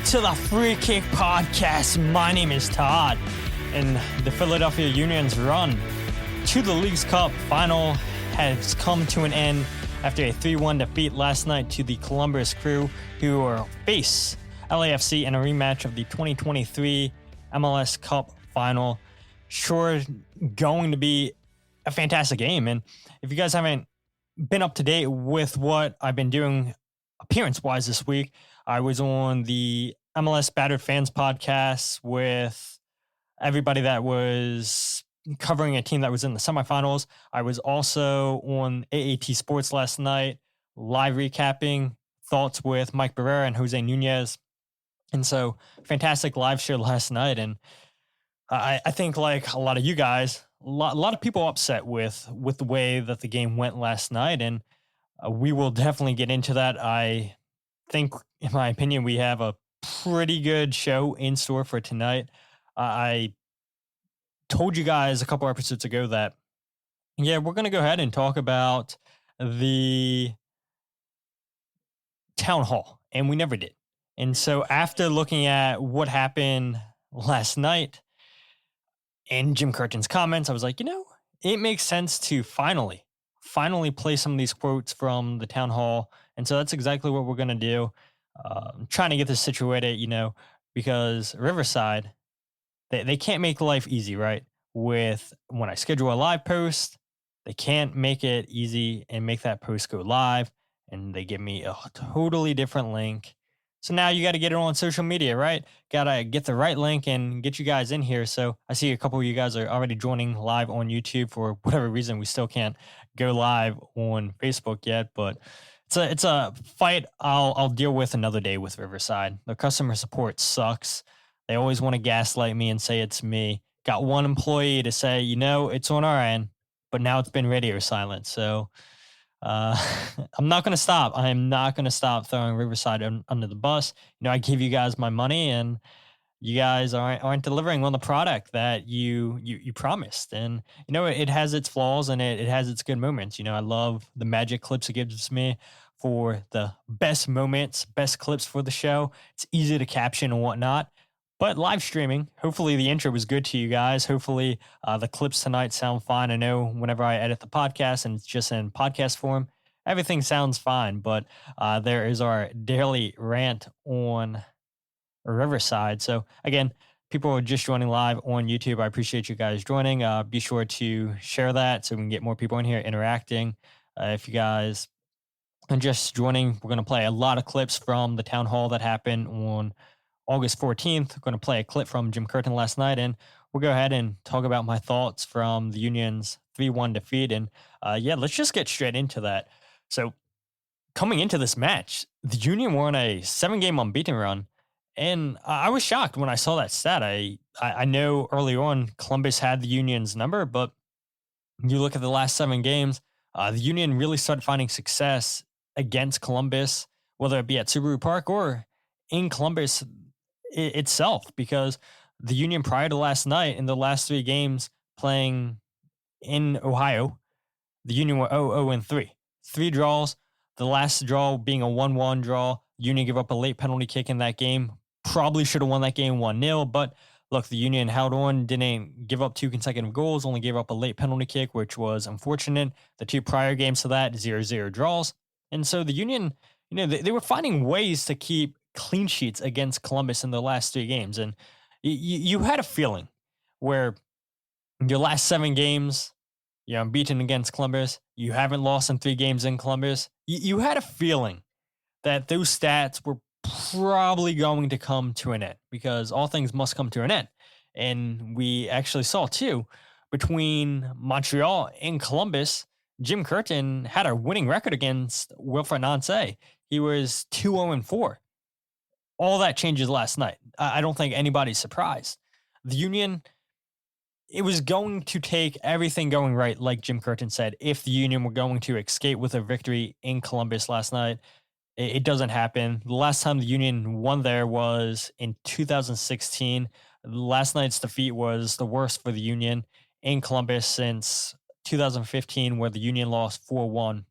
to the Free Kick Podcast. My name is Todd, and the Philadelphia Union's run to the League's Cup final has come to an end after a 3-1 defeat last night to the Columbus Crew, who will face LAFC in a rematch of the 2023 MLS Cup final. Sure, going to be a fantastic game, and if you guys haven't been up to date with what I've been doing appearance-wise this week, I was on the MLS Battered Fans podcast with everybody that was covering a team that was in the semifinals. I was also on AAT Sports last night, live recapping thoughts with Mike Barrera and Jose Nunez. And so, fantastic live show last night. And I think, like a lot of you guys, a lot of people upset with the way that the game went last night. And we will definitely get into that. I think, in my opinion, we have a pretty good show in store for tonight. I told you guys a couple episodes ago that, yeah, we're going to go ahead and talk about the town hall, and we never did. And so after looking at what happened last night and Jim Curtin's comments, I was like, it makes sense to finally play some of these quotes from the town hall. And so that's exactly what we're going to do. I'm trying to get this situated, because Riverside, they can't make life easy, right? With when I schedule a live post, they can't make it easy and make that post go live. And they give me a totally different link. So now you got to get it on social media, right? Got to get the right link and get you guys in here. So I see a couple of you guys are already joining live on YouTube. For whatever reason, we still can't go live on Facebook yet, but it's a fight I'll deal with another day with Riverside. The customer support sucks. They always want to gaslight me and say it's me. Got one employee to say, it's on our end, but now it's been radio silent. So I'm not going to stop. I am not going to stop throwing Riverside under the bus. I give you guys my money, and you guys aren't delivering on the product that you promised. And, it has its flaws and it has its good moments. I love the magic clips it gives me for the best moments, best clips for the show. It's easy to caption and whatnot. But live streaming, hopefully the intro was good to you guys. Hopefully the clips tonight sound fine. I know whenever I edit the podcast and it's just in podcast form, everything sounds fine. But there is our daily rant on Riverside. So again, people are just joining live on YouTube. I appreciate you guys joining. Be sure to share that so we can get more people in here interacting. If you guys are just joining, we're going to play a lot of clips from the town hall that happened on August 14th. We're going to play a clip from Jim Curtin last night, and we'll go ahead and talk about my thoughts from the Union's 3-1 defeat. And let's just get straight into that. So coming into this match, the Union were on a 7-game unbeaten run. And I was shocked when I saw that stat. I know early on Columbus had the Union's number, but you look at the last 7 games, the Union really started finding success against Columbus, whether it be at Subaru Park or in Columbus itself, because the Union prior to last night, in the last 3 games playing in Ohio, the Union were 0-3. 3 draws, the last draw being a 1-1 draw. Union gave up a late penalty kick in that game. Probably should have won that game 1-0, but look, the Union held on, didn't give up 2 consecutive goals, only gave up a late penalty kick, which was unfortunate. The 2 prior games to that, 0-0 draws. And so the Union, they were finding ways to keep clean sheets against Columbus in the last 3 games. And you had a feeling where your last 7 games, you're unbeaten against Columbus. You haven't lost in 3 games in Columbus. You had a feeling that those stats were probably going to come to an end, because all things must come to an end. And we actually saw too, between Montreal and Columbus, Jim Curtin had a winning record against Wilfred Nancy. He was 2-0-4. All that changes last night. I don't think anybody's surprised. The Union, it was going to take everything going right, like Jim Curtin said, if the Union were going to escape with a victory in Columbus last night. It doesn't happen. The last time the Union won there was in 2016. Last night's defeat was the worst for the Union in Columbus since 2015, where the Union lost 4-1.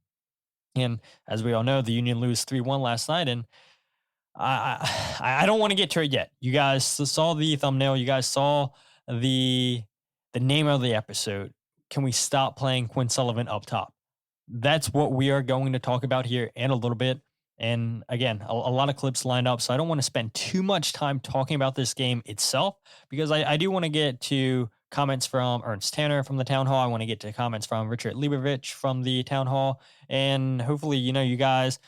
And as we all know, the Union lose 3-1 last night. And I don't want to get to it yet. You guys saw the thumbnail. You guys saw the the name of the episode. Can we stop playing Quinn Sullivan up top? That's what we are going to talk about here in a little bit. And again, a lot of clips lined up. So I don't want to spend too much time talking about this game itself because I do want to get to comments from Ernst Tanner from the town hall. I want to get to comments from Richard Leibovitch from the town hall. And hopefully, you guys,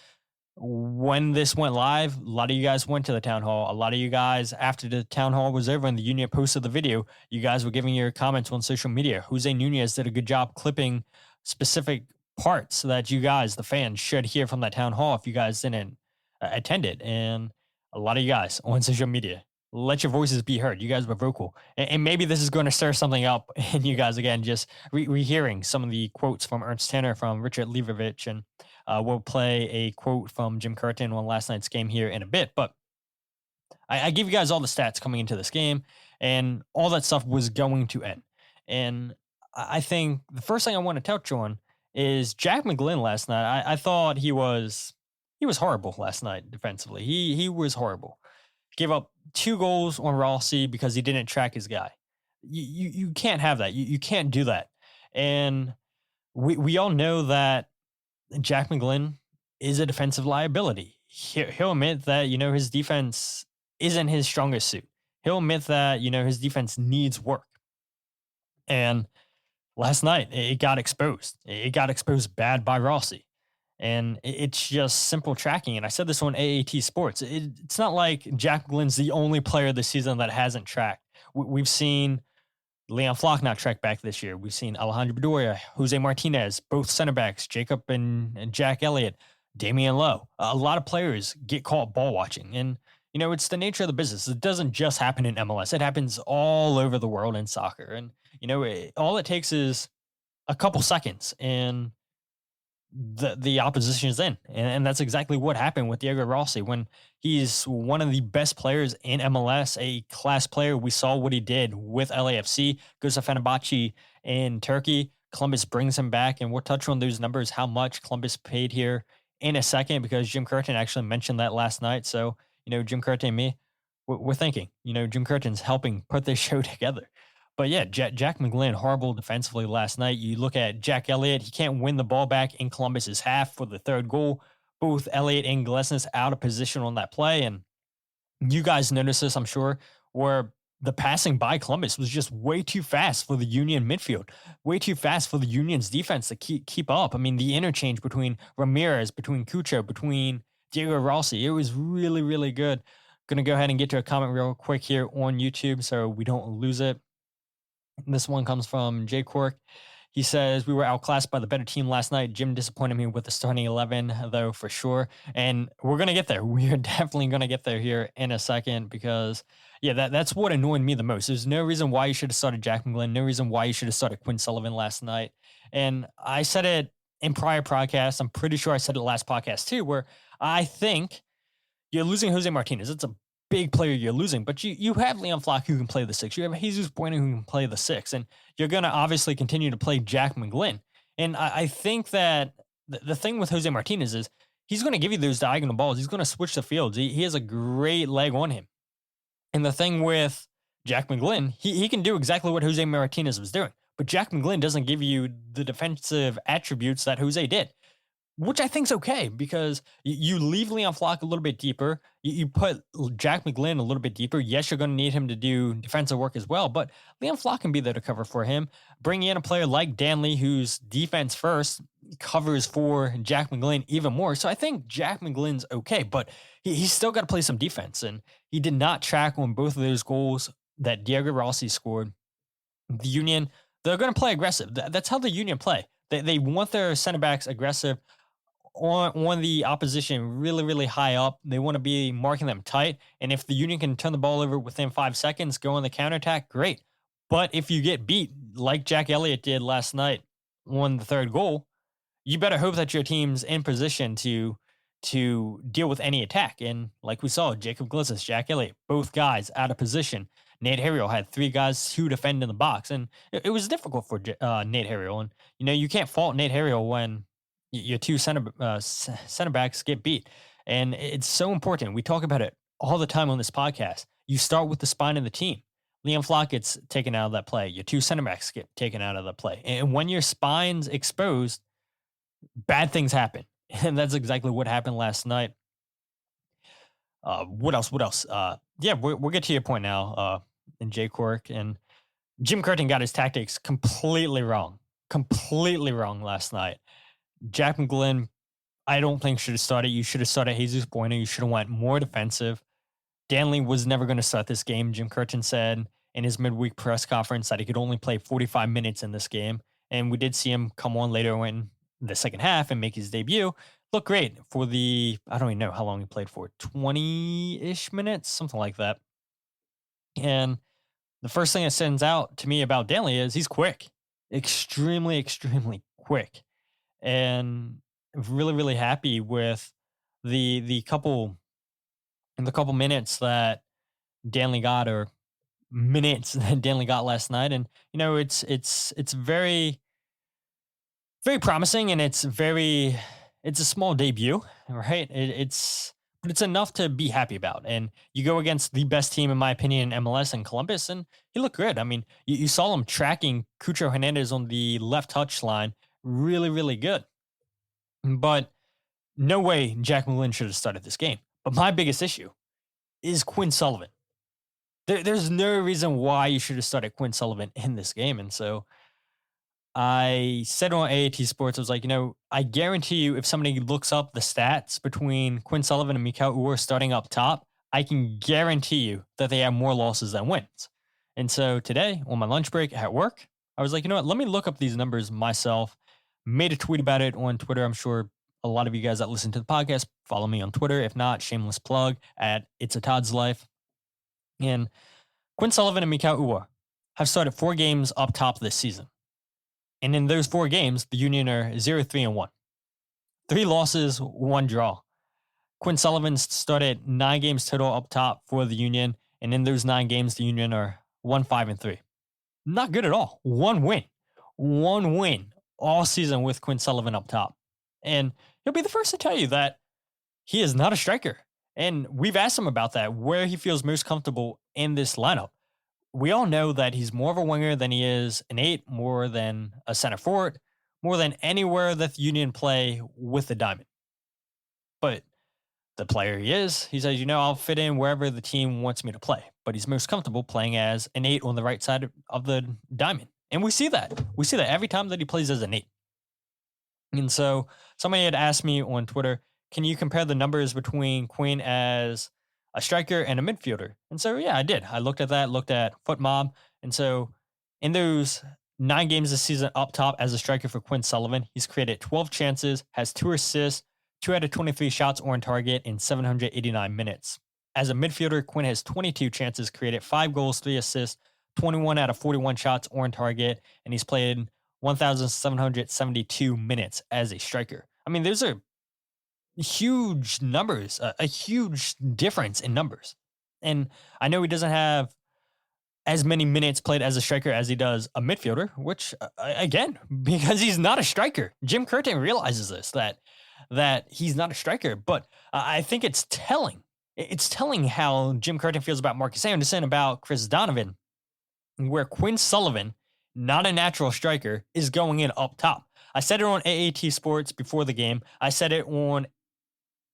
when this went live, a lot of you guys went to the town hall. A lot of you guys, after the town hall was over and the union posted the video, you guys were giving your comments on social media. Jose Nunez did a good job clipping specific parts that you guys, the fans, should hear from that town hall if you guys didn't attend it. And a lot of you guys on social media, let your voices be heard. You guys were vocal. And maybe this is going to stir something up and you guys, again, just rehearing some of the quotes from Ernst Tanner, from Richard Leibovitch, and we'll play a quote from Jim Curtin on last night's game here in a bit. But I give you guys all the stats coming into this game, and all that stuff was going to end. And I think the first thing I want to touch on is Jack McGlynn last night. I thought he was horrible last night defensively. He was horrible. Gave up 2 goals on Rossi because he didn't track his guy. You can't have that. You can't do that. And we all know that Jack McGlynn is a defensive liability. He'll admit that, his defense isn't his strongest suit. He'll admit that, his defense needs work. And last night, it got exposed. It got exposed bad by Rossi. And it's just simple tracking. And I said this on AAT Sports. It's not like Jack McGlynn's the only player this season that hasn't tracked. We've seen Leon Flock not track back this year. We've seen Alejandro Bedoya, Jose Martinez, both center backs, Jacob and Jack Elliott, Damian Lowe. A lot of players get caught ball watching. And, it's the nature of the business. It doesn't just happen in MLS. It happens all over the world in soccer. And, all it takes is a couple seconds and the opposition is in. And that's exactly what happened with Diego Rossi when he's one of the best players in MLS, a class player. We saw what he did with LAFC, goes to Fenerbahce in Turkey. Columbus brings him back, and we'll touch on those numbers, how much Columbus paid here in a second, because Jim Curtin actually mentioned that last night. So, Jim Curtin and me, we're thinking, Jim Curtin's helping put this show together. But yeah, Jack McGlynn, horrible defensively last night. You look at Jack Elliott, he can't win the ball back in Columbus's half for the 3rd goal. Both Elliott and Glesnes out of position on that play. And you guys noticed this, I'm sure, where the passing by Columbus was just way too fast for the Union midfield, way too fast for the Union's defense to keep up. I mean, the interchange between Ramirez, between Cucho, between Diego Rossi, it was really, really good. Going to go ahead and get to a comment real quick here on YouTube so we don't lose it. This one comes from Jay Cork. He says, we were outclassed by the better team last night. Jim disappointed me with the starting 11, though, for sure. And we're going to get there. We are definitely going to get there here in a second because, yeah, that's what annoyed me the most. There's no reason why you should have started Jack McGlynn. No reason why you should have started Quinn Sullivan last night. And I said it in prior podcasts. I'm pretty sure I said it last podcast, too, where I think you're losing Jose Martinez. It's a big player you're losing, but you have Leon Flock who can play the 6. You have Jesus Bueno who can play the 6, and you're going to obviously continue to play Jack McGlynn. And I think that the thing with Jose Martinez is he's going to give you those diagonal balls. He's going to switch the fields. He has a great leg on him. And the thing with Jack McGlynn, he can do exactly what Jose Martinez was doing, but Jack McGlynn doesn't give you the defensive attributes that Jose did, which I think is okay because you leave Leon Flock a little bit deeper. You put Jack McGlynn a little bit deeper. Yes, you're going to need him to do defensive work as well, but Leon Flock can be there to cover for him. Bring in a player like Danley, who's defense first, covers for Jack McGlynn even more. So I think Jack McGlynn's okay, but he's still got to play some defense, and he did not track on both of those goals that Diego Rossi scored. The Union, they're going to play aggressive. That's how the Union play. They want their center backs aggressive on the opposition really, really high up. They want to be marking them tight. And if the Union can turn the ball over within 5 seconds, go on the counterattack, great. But if you get beat, like Jack Elliott did last night on the 3rd goal, you better hope that your team's in position to deal with any attack. And like we saw, Jacob Glesnes, Jack Elliott, both guys out of position. Nate Harriel had 3 guys to defend in the box. And it was difficult for Nate Harriel. And, you can't fault Nate Harriel when your 2 center backs get beat. And it's so important. We talk about it all the time on this podcast. You start with the spine of the team. Liam Flock gets taken out of that play. Your two center backs get taken out of the play. And when your spine's exposed, bad things happen. And that's exactly what happened last night. What else? What else? Yeah, we'll get to your point now. In Jay Quirk and Jim Curtin got his tactics completely wrong last night. Jack McGlynn, I don't think should have started. You should have started Jesus Bueno. You should have went more defensive. Danley was never going to start this game. Jim Curtin said in his midweek press conference that he could only play 45 minutes in this game. And we did see him come on later in the second half and make his debut. Looked great for I don't even know how long he played for, 20-ish minutes, something like that. And the first thing that stands out to me about Danley is he's quick, extremely, extremely quick. And really, really happy with the couple minutes that Danley got, or minutes that Danley got last night. And it's very, very promising, and it's a small debut, right? But it's enough to be happy about. And you go against the best team, in my opinion, in MLS in Columbus, and he looked good. I mean, you saw him tracking Cucho Hernández on the left touch line, really, really good. But no way Jack McGlynn should have started this game. But my biggest issue is Quinn Sullivan. There's no reason why you should have started Quinn Sullivan in this game. And so I said on AAT Sports, I was like, I guarantee you if somebody looks up the stats between Quinn Sullivan and Mikal Uhre starting up top, I can guarantee you that they have more losses than wins. And so today, on my lunch break at work, I was like, let me look up these numbers myself. Made a tweet about it on Twitter. I'm sure a lot of you guys that listen to the podcast follow me on Twitter. If not, shameless plug at It's a Todd's Life. And Quinn Sullivan and Mikal Uhre have started 4 games up top this season. And in those 4 games, the Union are 0-3-1. 3 losses, 1 draw. Quinn Sullivan started 9 games total up top for the Union. And in those 9 games, the Union are 1-5-3. Not good at all. 1 win. 1 win all season with Quinn Sullivan up top. And he'll be the first to tell you that he is not a striker. And we've asked him about that, where he feels most comfortable in this lineup. We all know that he's more of a winger than he is an 8, more than a center forward, more than anywhere that the Union play with the diamond. But the player he is, he says, I'll fit in wherever the team wants me to play. But he's most comfortable playing as an 8 on the right side of the diamond. And we see that. We see that every time that he plays as an 8. And so somebody had asked me on Twitter, can you compare the numbers between Quinn as a striker and a midfielder? And so, yeah, I did. I looked at that, looked at FootMob. And so in those 9 games this season up top as a striker for Quinn Sullivan, he's created 12 chances, has 2 assists, 2 out of 23 shots on target in 789 minutes. As a midfielder, Quinn has 22 chances, created 5 goals, 3 assists, 21 out of 41 shots on target, and he's played 1,772 minutes as a striker. I mean, those are huge numbers, a huge difference in numbers. And I know he doesn't have as many minutes played as a striker as he does a midfielder, which, again, because he's not a striker. Jim Curtin realizes this, that he's not a striker. But I think it's telling. It's telling how Jim Curtin feels about Marcus Anderson, about Chris Donovan, where Quinn Sullivan, not a natural striker, is going in up top. I said it on AAT Sports before the game. I said it on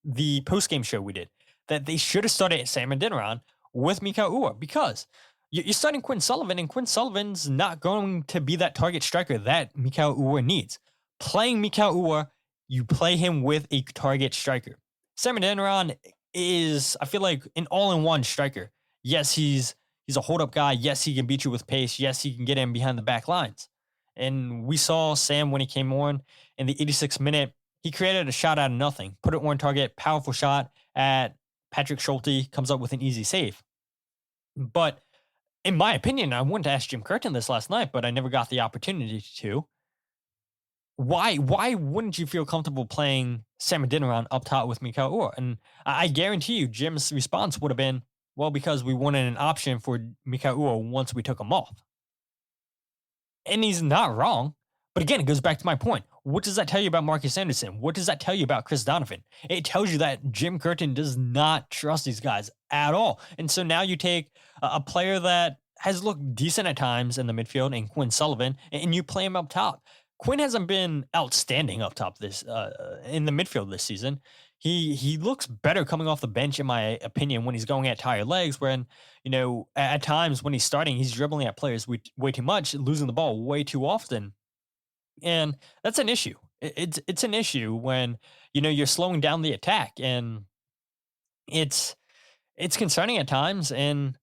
the post-game show we did, that they should have started Sam Adeniran with Mikal Uhre, because you're starting Quinn Sullivan, and Quinn Sullivan's not going to be that target striker that Mikal Uhre needs. Playing Mikal Uhre, you play him with a target striker. Sam Adeniran is, I feel like, an all-in-one striker. Yes, he's a hold-up guy. Yes, he can beat you with pace. Yes, he can get in behind the back lines. And we saw Sam when he came on in the 86th minute. He created a shot out of nothing, put it on target, powerful shot at Patrick Schulte, comes up with an easy save. But in my opinion, I wanted to ask Jim Curtin this last night, but I never got the opportunity to. Why wouldn't you feel comfortable playing Sam Adeniran up top with Mikal Uhre? And I guarantee you Jim's response would have been, well, because we wanted an option for Mikal Uhre once we took him off. And he's not wrong, But again, it goes back to my point. What does that tell you about Marcus Anderson? What does that tell you about Chris Donovan? It tells you that Jim Curtin does not trust these guys at all. And so now you take a player that has looked decent at times in the midfield and Quinn Sullivan, and you play him up top. Quinn hasn't been outstanding up top this in the midfield this season. He looks better coming off the bench, in my opinion, when he's going at tired legs. When at times when he's starting, he's dribbling at players way too much, losing the ball way too often, and that's an issue. It's an issue when you're slowing down the attack, and it's it's concerning at times. And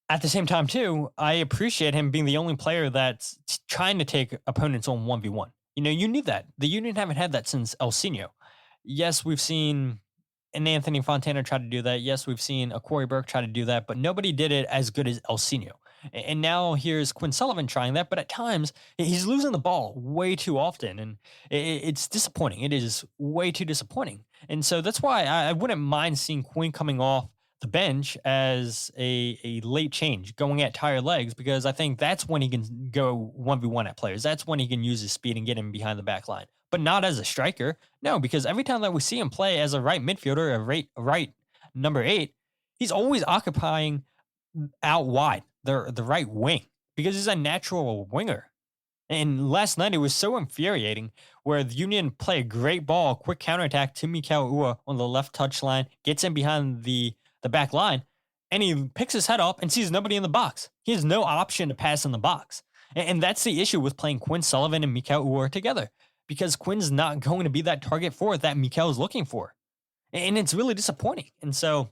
at the same time, too, I appreciate him being the only player that's trying to take opponents on 1v1. You need that. The Union haven't had that since El Sino. Yes, we've seen an Anthony Fontana try to do that. Yes, we've seen a Corey Burke try to do that, but nobody did it as good as El Sino. And now here's Quinn Sullivan trying that, but at times he's losing the ball way too often, and it's disappointing. It is way too disappointing. And so that's why I wouldn't mind seeing Quinn coming off the bench as a late change, going at tired legs, because I think that's when he can go 1v1 at players. That's when he can use his speed and get him behind the back line, but not as a striker. No, because every time that we see him play as a right midfielder, a right number 8, he's always occupying out wide, the right wing, because he's a natural winger. And last night it was so infuriating where the Union play a great ball, quick counterattack to Mikal Ua on the left touchline, gets in behind the back line, and he picks his head up and sees nobody in the box. He has no option to pass in the box. And that's the issue with playing Quinn Sullivan and Mikal Ua together, because Quinn's not going to be that target for it that Mikal is looking for. And it's really disappointing. And so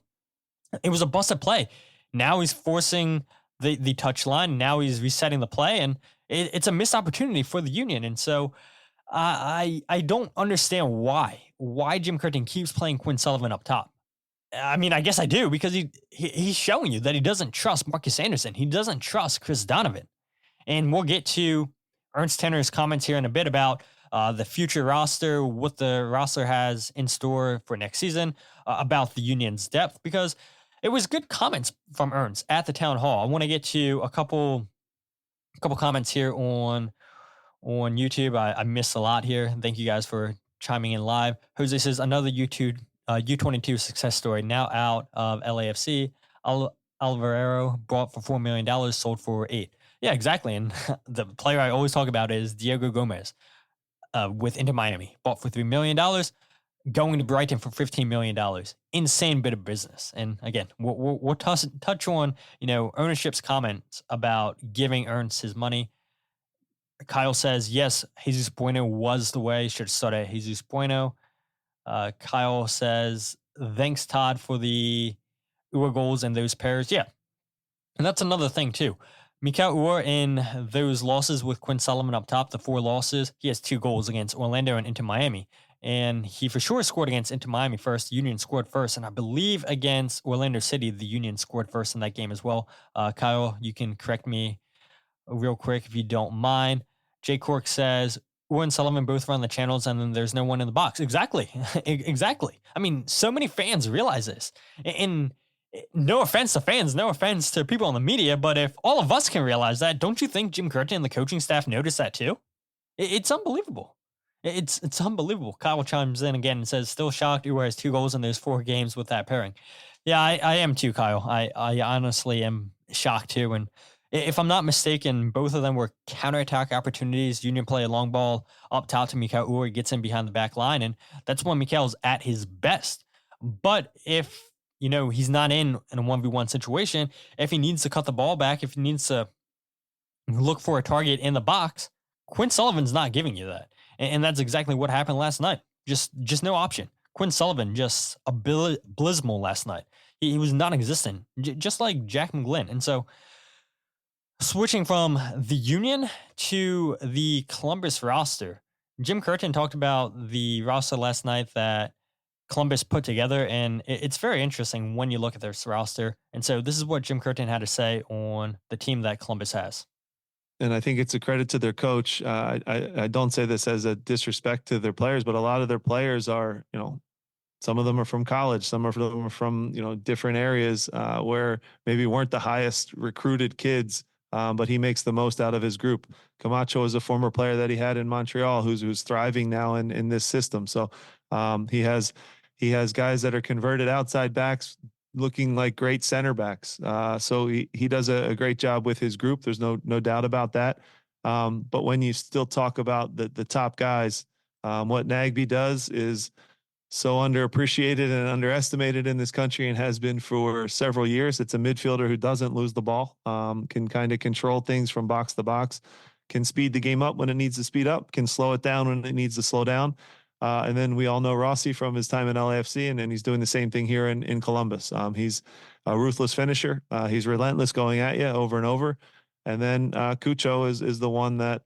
it was a busted play. Now he's forcing the touch line. Now he's resetting the play, and it's a missed opportunity for the Union. And so I don't understand why Jim Curtin keeps playing Quinn Sullivan up top. I mean, I guess I do, because he's showing you that he doesn't trust Marcus Anderson. He doesn't trust Chris Donovan. And we'll get to Ernst Tanner's comments here in a bit about the future roster, what the roster has in store for next season, about the Union's depth, because it was good comments from Ernst at the town hall. I want to get to a couple comments here on YouTube. I missed a lot here. Thank you guys for chiming in live. Jose says, another U22 success story now out of LAFC. Alvaro bought for $4 million, sold for $8 million. Yeah, exactly. And the player I always talk about is Diego Gomez with Inter Miami. Bought for $3 million, going to Brighton for $15 million. Insane bit of business. And again, we'll touch on ownership's comments about giving Ernst his money. Kyle says, yes, Jesus Bueno was the way. Should have started Jesus Bueno. Kyle says, thanks, Todd, for the Ua goals and those pairs. Yeah. And that's another thing, too. Mikal Ua, in those losses with Quinn Sullivan up top, the 4 losses, he has 2 goals against Orlando and Inter Miami. And he for sure scored against Inter Miami first. The Union scored first. And I believe against Orlando City, the Union scored first in that game as well. Kyle, you can correct me real quick if you don't mind. Jay Cork says, Ua and Sullivan both run the channels, and then there's no one in the box. Exactly. Exactly. I mean, so many fans realize this. And no offense to fans, no offense to people in the media, but if all of us can realize that, don't you think Jim Curtin and the coaching staff notice that too? It's unbelievable. It's unbelievable. Kyle chimes in again and says, still shocked Ua has 2 goals in those 4 games with that pairing. Yeah, I am too, Kyle. I honestly am shocked too. And if I'm not mistaken, both of them were counterattack opportunities. Union play a long ball up top to Mikal Ua, gets in behind the back line, and that's when Mikal's at his best. But if he's not in a 1v1 situation, if he needs to cut the ball back, if he needs to look for a target in the box, Quinn Sullivan's not giving you that. And that's exactly what happened last night. Just no option. Quinn Sullivan just abysmal last night. He was non-existent, just like Jack McGlynn. And so switching from the Union to the Columbus roster, Jim Curtin talked about the roster last night that Columbus put together, and it's very interesting when you look at their roster. And so this is what Jim Curtin had to say on the team that Columbus has. And I think it's a credit to their coach. I don't say this as a disrespect to their players, but a lot of their players are, some of them are from college, some of them are from, different areas where maybe weren't the highest recruited kids but he makes the most out of his group. Camacho is a former player that he had in Montreal who's thriving now in this system. So he has guys that are converted outside backs looking like great center backs. So he does a great job with his group. There's no doubt about that. But when you still talk about the top guys, what Nagbe does is so underappreciated and underestimated in this country and has been for several years. It's a midfielder who doesn't lose the ball, can kind of control things from box to box, can speed the game up when it needs to speed up, can slow it down when it needs to slow down. And then we all know Rossi from his time in LAFC, and he's doing the same thing here in Columbus. He's a ruthless finisher. He's relentless going at you over and over. And then Cucho is the one that,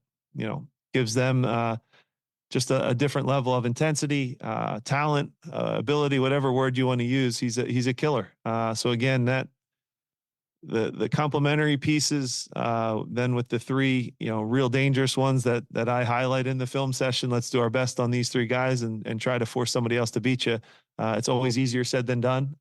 gives them just a different level of intensity, talent, ability, whatever word you want to use. He's a killer. So again, that the complementary pieces, then with the three, real dangerous ones that I highlight in the film session. Let's do our best on these three guys and try to force somebody else to beat you. It's always easier said than done.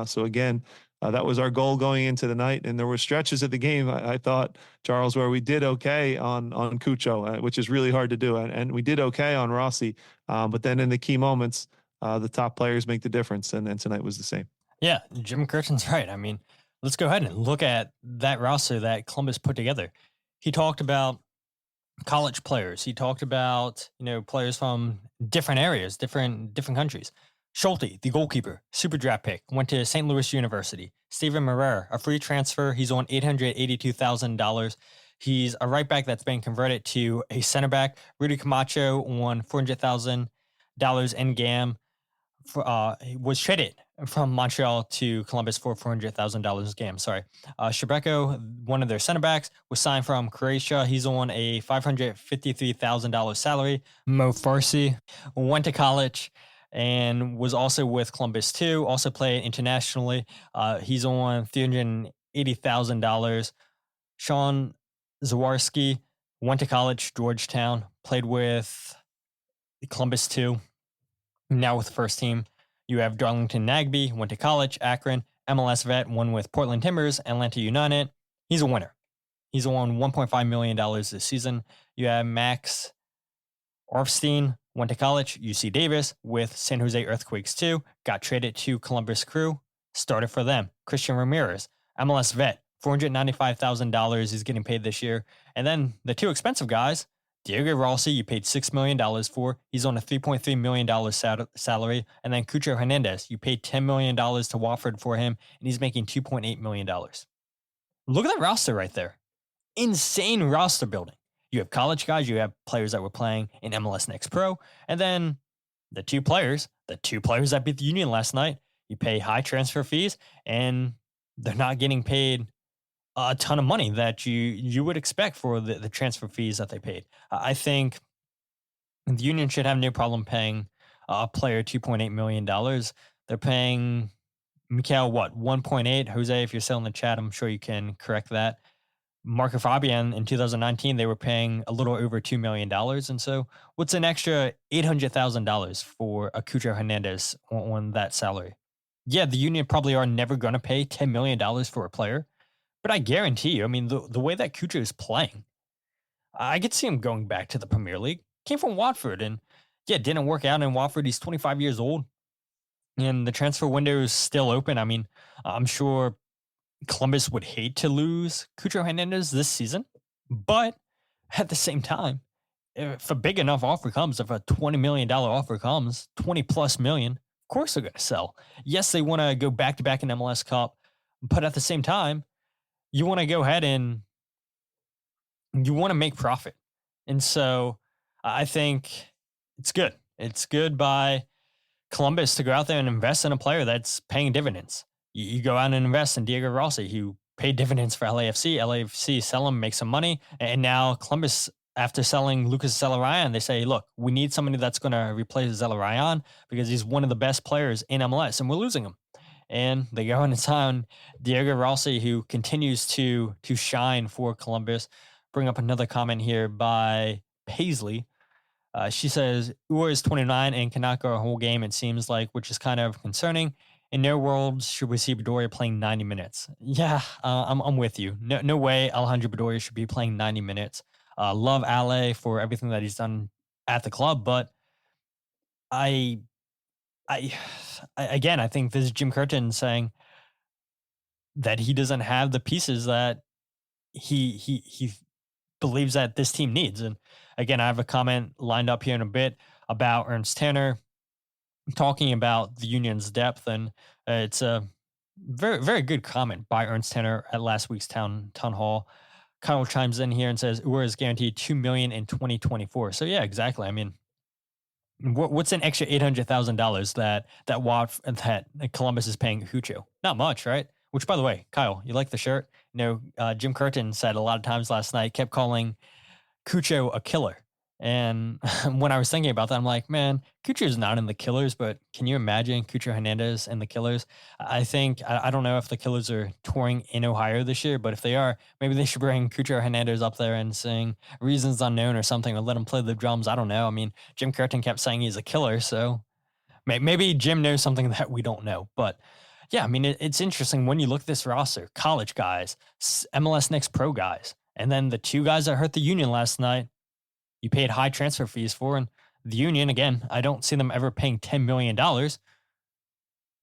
So again, that was our goal going into the night. And there were stretches of the game, I thought, Charles, where we did okay on Cucho, which is really hard to do. And we did okay on Rossi. But then in the key moments, the top players make the difference. And tonight was the same. Yeah, Jim Curtin's right. I mean, let's go ahead and look at that roster that Columbus put together. He talked about college players. He talked about, players from different areas, different countries. Schulte, the goalkeeper, super draft pick, went to St. Louis University. Steven Moreira, a free transfer. He's on $882,000. He's a right back that's been converted to a center back. Rudy Camacho on $400,000 in GAM. Was traded from Montreal to Columbus for $400,000 GAM. Sorry. Shebreko, one of their center backs, was signed from Croatia. He's on a $553,000 salary. Mo Farsi went to college and was also with Columbus too, also played internationally. He's on $380,000. Sean Zawarski went to college, Georgetown, played with Columbus too, now with the first team. You have Darlington Nagbe, went to college, Akron, MLS vet, won with Portland Timbers, Atlanta United. He's a winner. He's on $1.5 million this season. You have Max Orfstein, went to college, UC Davis, with San Jose Earthquakes too, got traded to Columbus Crew, started for them. Christian Ramirez, MLS vet, $495,000 is getting paid this year. And then the two expensive guys, Diego Rossi, you paid $6 million for. He's on a $3.3 million salary. And then Cucho Hernández, you paid $10 million to Watford for him, and he's making $2.8 million. Look at that roster right there. Insane roster building. You have college guys, you have players that were playing in MLS Next Pro, and then the two players that beat the Union last night, you pay high transfer fees, and they're not getting paid a ton of money that you would expect for the transfer fees that they paid. I think the Union should have no problem paying a player $2.8 million. They're paying Mikael, 1.8? Jose, if you're still in the chat, I'm sure you can correct that. Marco Fabian in 2019, they were paying a little over $2 million. And so what's an extra $800,000 for a Cucho Hernández on that salary? Yeah, the Union probably are never going to pay $10 million for a player, but I guarantee you, I mean, the way that Cucho is playing, I could see him going back to the Premier League. Came from Watford, and yeah, it didn't work out in Watford. He's 25 years old, and the transfer window is still open. I mean, I'm sure Columbus would hate to lose Cucho Hernández this season, but at the same time, if a big enough offer comes, if a $20 million offer comes, 20 plus million, of course they're going to sell. Yes, they want to go back to back in MLS Cup, but at the same time, you want to go ahead and you want to make profit. And so I think it's good. It's good by Columbus to go out there and invest in a player that's paying dividends. You go out and invest in Diego Rossi, who paid dividends for LAFC. LAFC sell him, make some money. And now Columbus, after selling Lucas Zelarayan, they say, look, we need somebody that's going to replace Zelarayan because he's one of the best players in MLS, and we're losing him. And they go in and sign Diego Rossi, who continues to shine for Columbus. Bring up another comment here by Paisley. She says, Ua is 29 and cannot go a whole game, it seems like, which is kind of concerning. in no world should we see Bedoya playing 90 minutes. Yeah, I'm with you. No way Alejandro Bedoya should be playing 90 minutes. Love Ale for everything that he's done at the club, but I, I, again, I think this is Jim Curtin saying that he doesn't have the pieces that he believes that this team needs. And again, I have a comment lined up here in a bit about Ernst Tanner talking about the Union's depth, and it's a very good comment by Ernst Tanner at last week's town hall. Kyle chimes in here and says Ura is guaranteed $2 million in 2024. So yeah, exactly. I mean, what's an extra $800,000 that Columbus is paying Cucho? Not much, right? Which, by the way, Kyle, you like the shirt? Jim Curtin said a lot of times last night, kept calling Cucho a killer. And when I was thinking about that, I'm like, man, Cucho's not in the Killers, but can you imagine Cucho Hernández in the Killers? I don't know if the Killers are touring in Ohio this year, but if they are, maybe they should bring Cucho Hernández up there and sing Reasons Unknown or something, or let him play the drums. I don't know. I mean, Jim Curtin kept saying he's a killer, so maybe Jim knows something that we don't know. But yeah, I mean, it's interesting when you look at this roster, college guys, MLS Next Pro guys, and then the two guys that hurt the Union last night, you paid high transfer fees for. And the Union, again, I don't see them ever paying $10 million.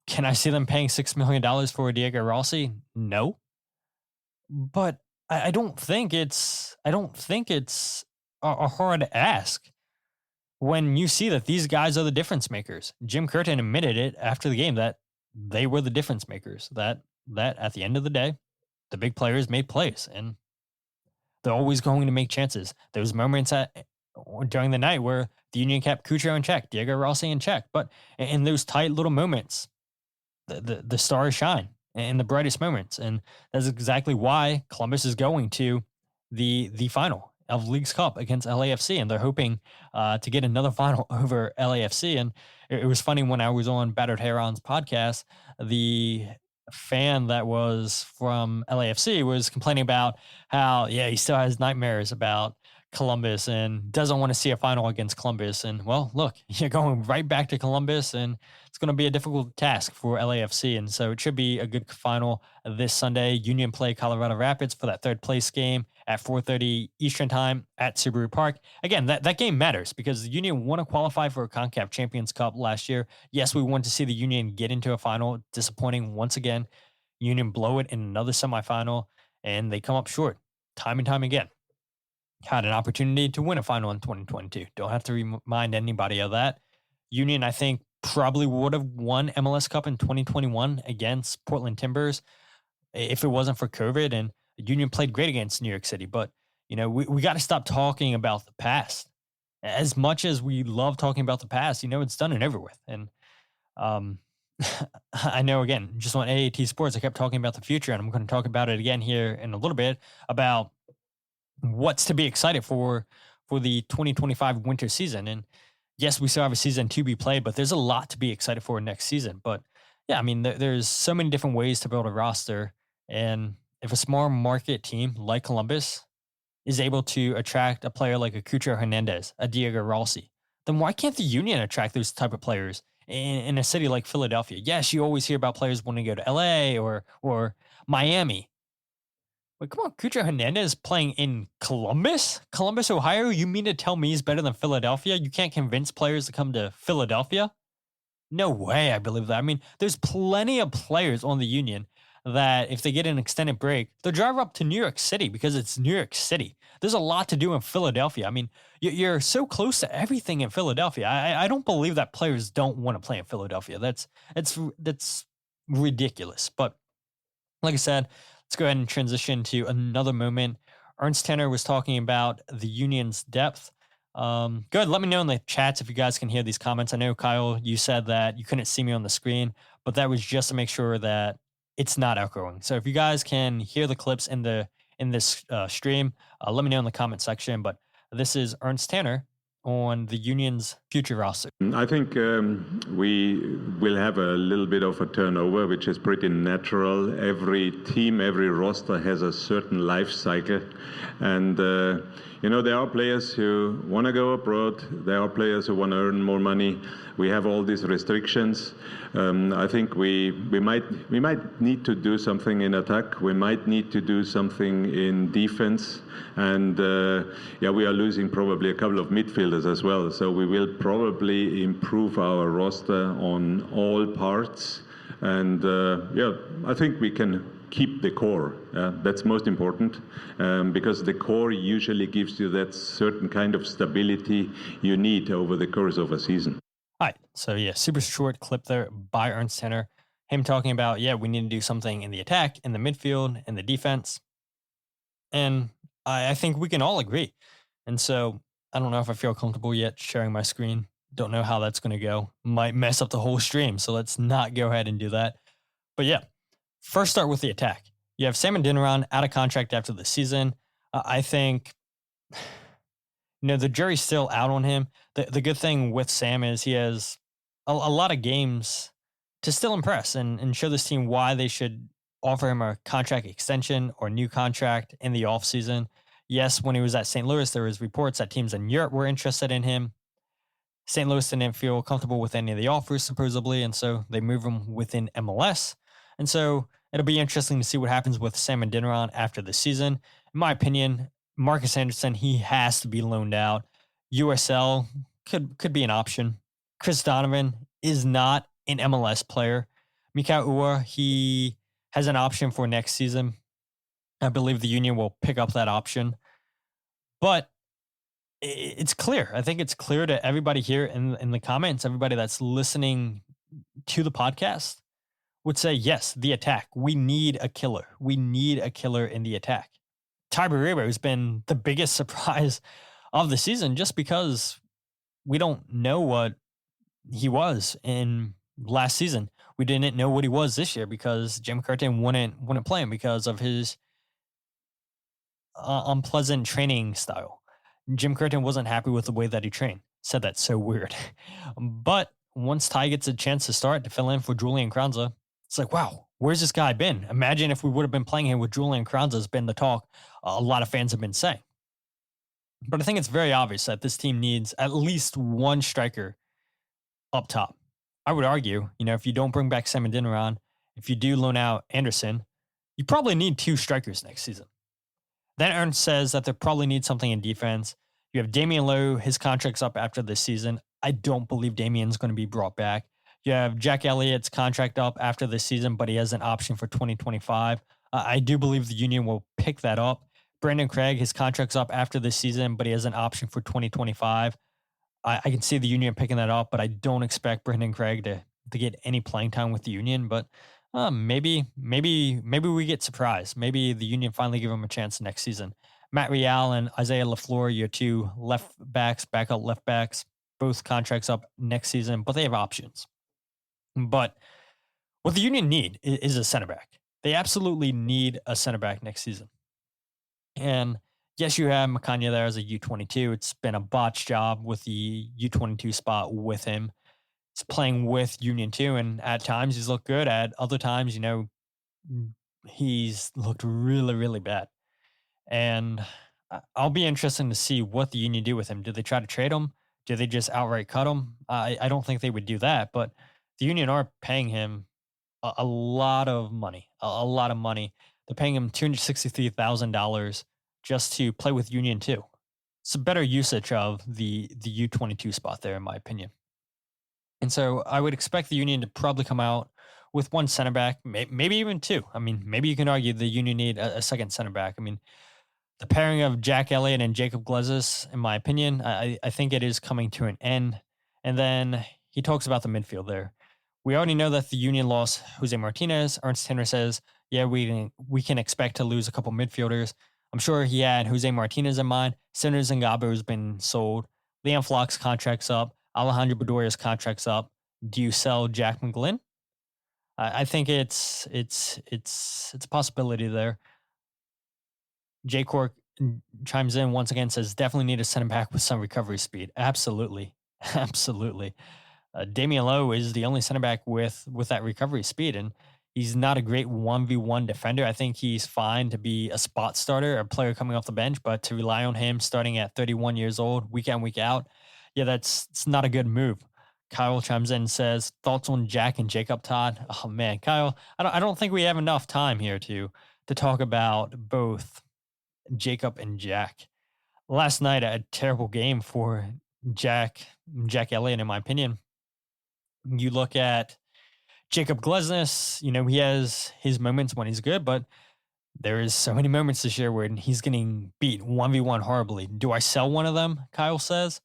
Can I see them paying $6 million for Diego Rossi? No. But I don't think it's a hard ask when you see that these guys are the difference makers. Jim Curtin admitted it after the game that they were the difference makers, that at the end of the day, the big players made plays, and they're always going to make chances. There was moments during the night where the Union kept Cucho in check, Diego Rossi in check, but in those tight little moments, the stars shine in the brightest moments, and that's exactly why Columbus is going to the final of League's Cup against LAFC, and they're hoping to get another final over LAFC. And it was funny when I was on Battered Heron's podcast, the fan that was from LAFC was complaining about how, he still has nightmares about Columbus and doesn't want to see a final against Columbus. And well, look, you're going right back to Columbus, and it's going to be a difficult task for LAFC. And so it should be a good final this Sunday. Union play Colorado Rapids for that third place game at 4:30 Eastern time at Subaru Park. Again, that game matters because the Union want to qualify for a CONCACAF Champions Cup last year. Yes, we want to see the Union get into a final. Disappointing once again. Union blow it in another semifinal, and they come up short time and time again. Had an opportunity to win a final in 2022. Don't have to remind anybody of that. Union, I think, probably would have won MLS Cup in 2021 against Portland Timbers if it wasn't for COVID. And Union played great against New York City. But, we got to stop talking about the past. As much as we love talking about the past, it's done and over with. And I know, again, just on AAT Sports, I kept talking about the future, and I'm going to talk about it again here in a little bit about what's to be excited for the 2025 winter season. And yes, we still have a season to be played, but there's a lot to be excited for next season. But yeah, I mean, there's so many different ways to build a roster. And if a small market team like Columbus is able to attract a player like a Cucho Hernández, a Diego Rossi, then why can't the Union attract those type of players in a city like Philadelphia? Yes, you always hear about players wanting to go to LA or Miami. But come on, Cucho Hernández playing in Columbus, Ohio? You mean to tell me he's better than Philadelphia? You can't convince players to come to Philadelphia? No way, I believe that. I mean, there's plenty of players on the Union that if they get an extended break, they'll drive up to New York City because it's New York City. There's a lot to do in Philadelphia. I mean, you're so close to everything in Philadelphia. I don't believe that players don't want to play in Philadelphia. That's ridiculous. But like I said, let's go ahead and transition to another moment. Ernst Tanner was talking about the Union's depth. Good. Let me know in the chats if you guys can hear these comments. I know, Kyle, you said that you couldn't see me on the screen, but that was just to make sure that it's not echoing. So if you guys can hear the clips in this stream, let me know in the comment section. But this is Ernst Tanner on the Union's future roster? I think we will have a little bit of a turnover, which is pretty natural. Every team, every roster has a certain life cycle. And, there are players who want to go abroad. There are players who want to earn more money. We have all these restrictions. I think we might need to do something in attack. We might need to do something in defense. And we are losing probably a couple of midfielders as well. So we will probably improve our roster on all parts. And I think we can keep the core. That's most important, because the core usually gives you that certain kind of stability you need over the course of a season. All right. So, super short clip there by Ernst Tanner. Him talking about, we need to do something in the attack, in the midfield, in the defense. And I think we can all agree. And so I don't know if I feel comfortable yet sharing my screen. Don't know how that's going to go. Might mess up the whole stream. So let's not go ahead and do that. But first start with the attack. You have Sam Adeniran out of contract after the season. I think, the jury's still out on him. The good thing with Sam is he has a lot of games to still impress and show this team why they should offer him a contract extension or new contract in the offseason. Yes, when he was at St. Louis, there was reports that teams in Europe were interested in him. St. Louis didn't feel comfortable with any of the offers, supposedly, and so they moved him within MLS. And so it'll be interesting to see what happens with Sam Adeniran after the season. In my opinion, Marcus Anderson, he has to be loaned out. USL could be an option. Chris Donovan is not an MLS player. Mikau Ua, he has an option for next season. I believe the Union will pick up that option. But it's clear. I think it's clear to everybody here in the comments, everybody that's listening to the podcast would say, yes, the attack. We need a killer. We need a killer in the attack. Ty Barriero has been the biggest surprise of the season just because we don't know what he was in last season. We didn't know what he was this year because Jim Curtin wouldn't play him because of his unpleasant training style. Jim Curtin wasn't happy with the way that he trained. Said that's so weird. But once Ty gets a chance to start to fill in for Julian Kranza, it's like, wow, where's this guy been? Imagine if we would have been playing him with Julian Kranza has been the talk a lot of fans have been saying. But I think it's very obvious that this team needs at least one striker up top. I would argue, if you don't bring back Sam Adeniran, if you do loan out Anderson, you probably need two strikers next season. Then Ernst says that they probably need something in defense. You have Damian Lowe, his contract's up after this season. I don't believe Damian's going to be brought back. You have Jack Elliott's contract up after this season, but he has an option for 2025. I do believe the Union will pick that up. Brandon Craig, his contract's up after this season, but he has an option for 2025. I can see the Union picking that up, but I don't expect Brandon Craig to get any playing time with the Union. But maybe we get surprised. Maybe the Union finally give him a chance next season. Matt Real and Isaiah LaFleur, your two left backs, backup left backs, both contracts up next season, but they have options. But what the Union need is a center back. They absolutely need a center back next season. And yes, you have Macania there as a U22. It's been a botched job with the U22 spot with him. He's playing with Union 2, and at times he's looked good. At other times, he's looked really, really bad. And I'll be interested to see what the Union do with him. Do they try to trade him? Do they just outright cut him? I don't think they would do that, but the Union are paying him a lot of money, a lot of money. They're paying him $263,000 just to play with Union 2. It's a better usage of the U22 spot there, in my opinion. And so I would expect the Union to probably come out with one center back, maybe even two. I mean, maybe you can argue the Union need a second center back. I mean, the pairing of Jack Elliott and Jacob Glezis, in my opinion, I think it is coming to an end. And then he talks about the midfield there. We already know that the Union lost Jose Martinez. Ernst Tanner says, we can expect to lose a couple midfielders. I'm sure he had Jose Martinez in mind. Sinners and Gabo has been sold. Liam Flock's contract's up. Alejandro Bedoria's contract's up. Do you sell Jack McGlynn? I think it's a possibility there. J. Cork chimes in once again, says definitely need a center back with some recovery speed. Absolutely. Absolutely. Damian Lowe is the only center back with that recovery speed, and he's not a great 1v1 defender. I think he's fine to be a spot starter, a player coming off the bench, but to rely on him starting at 31 years old, week in, week out, yeah, it's not a good move. Kyle chimes in and says, thoughts on Jack and Jacob, Todd? Oh man, Kyle, I don't think we have enough time here to talk about both Jacob and Jack. Last night, a terrible game for Jack Elliott, in my opinion. You look at Jacob Glesnes, he has his moments when he's good, but there is so many moments this year where he's getting beat 1v1 horribly. Do I sell one of them? Kyle says.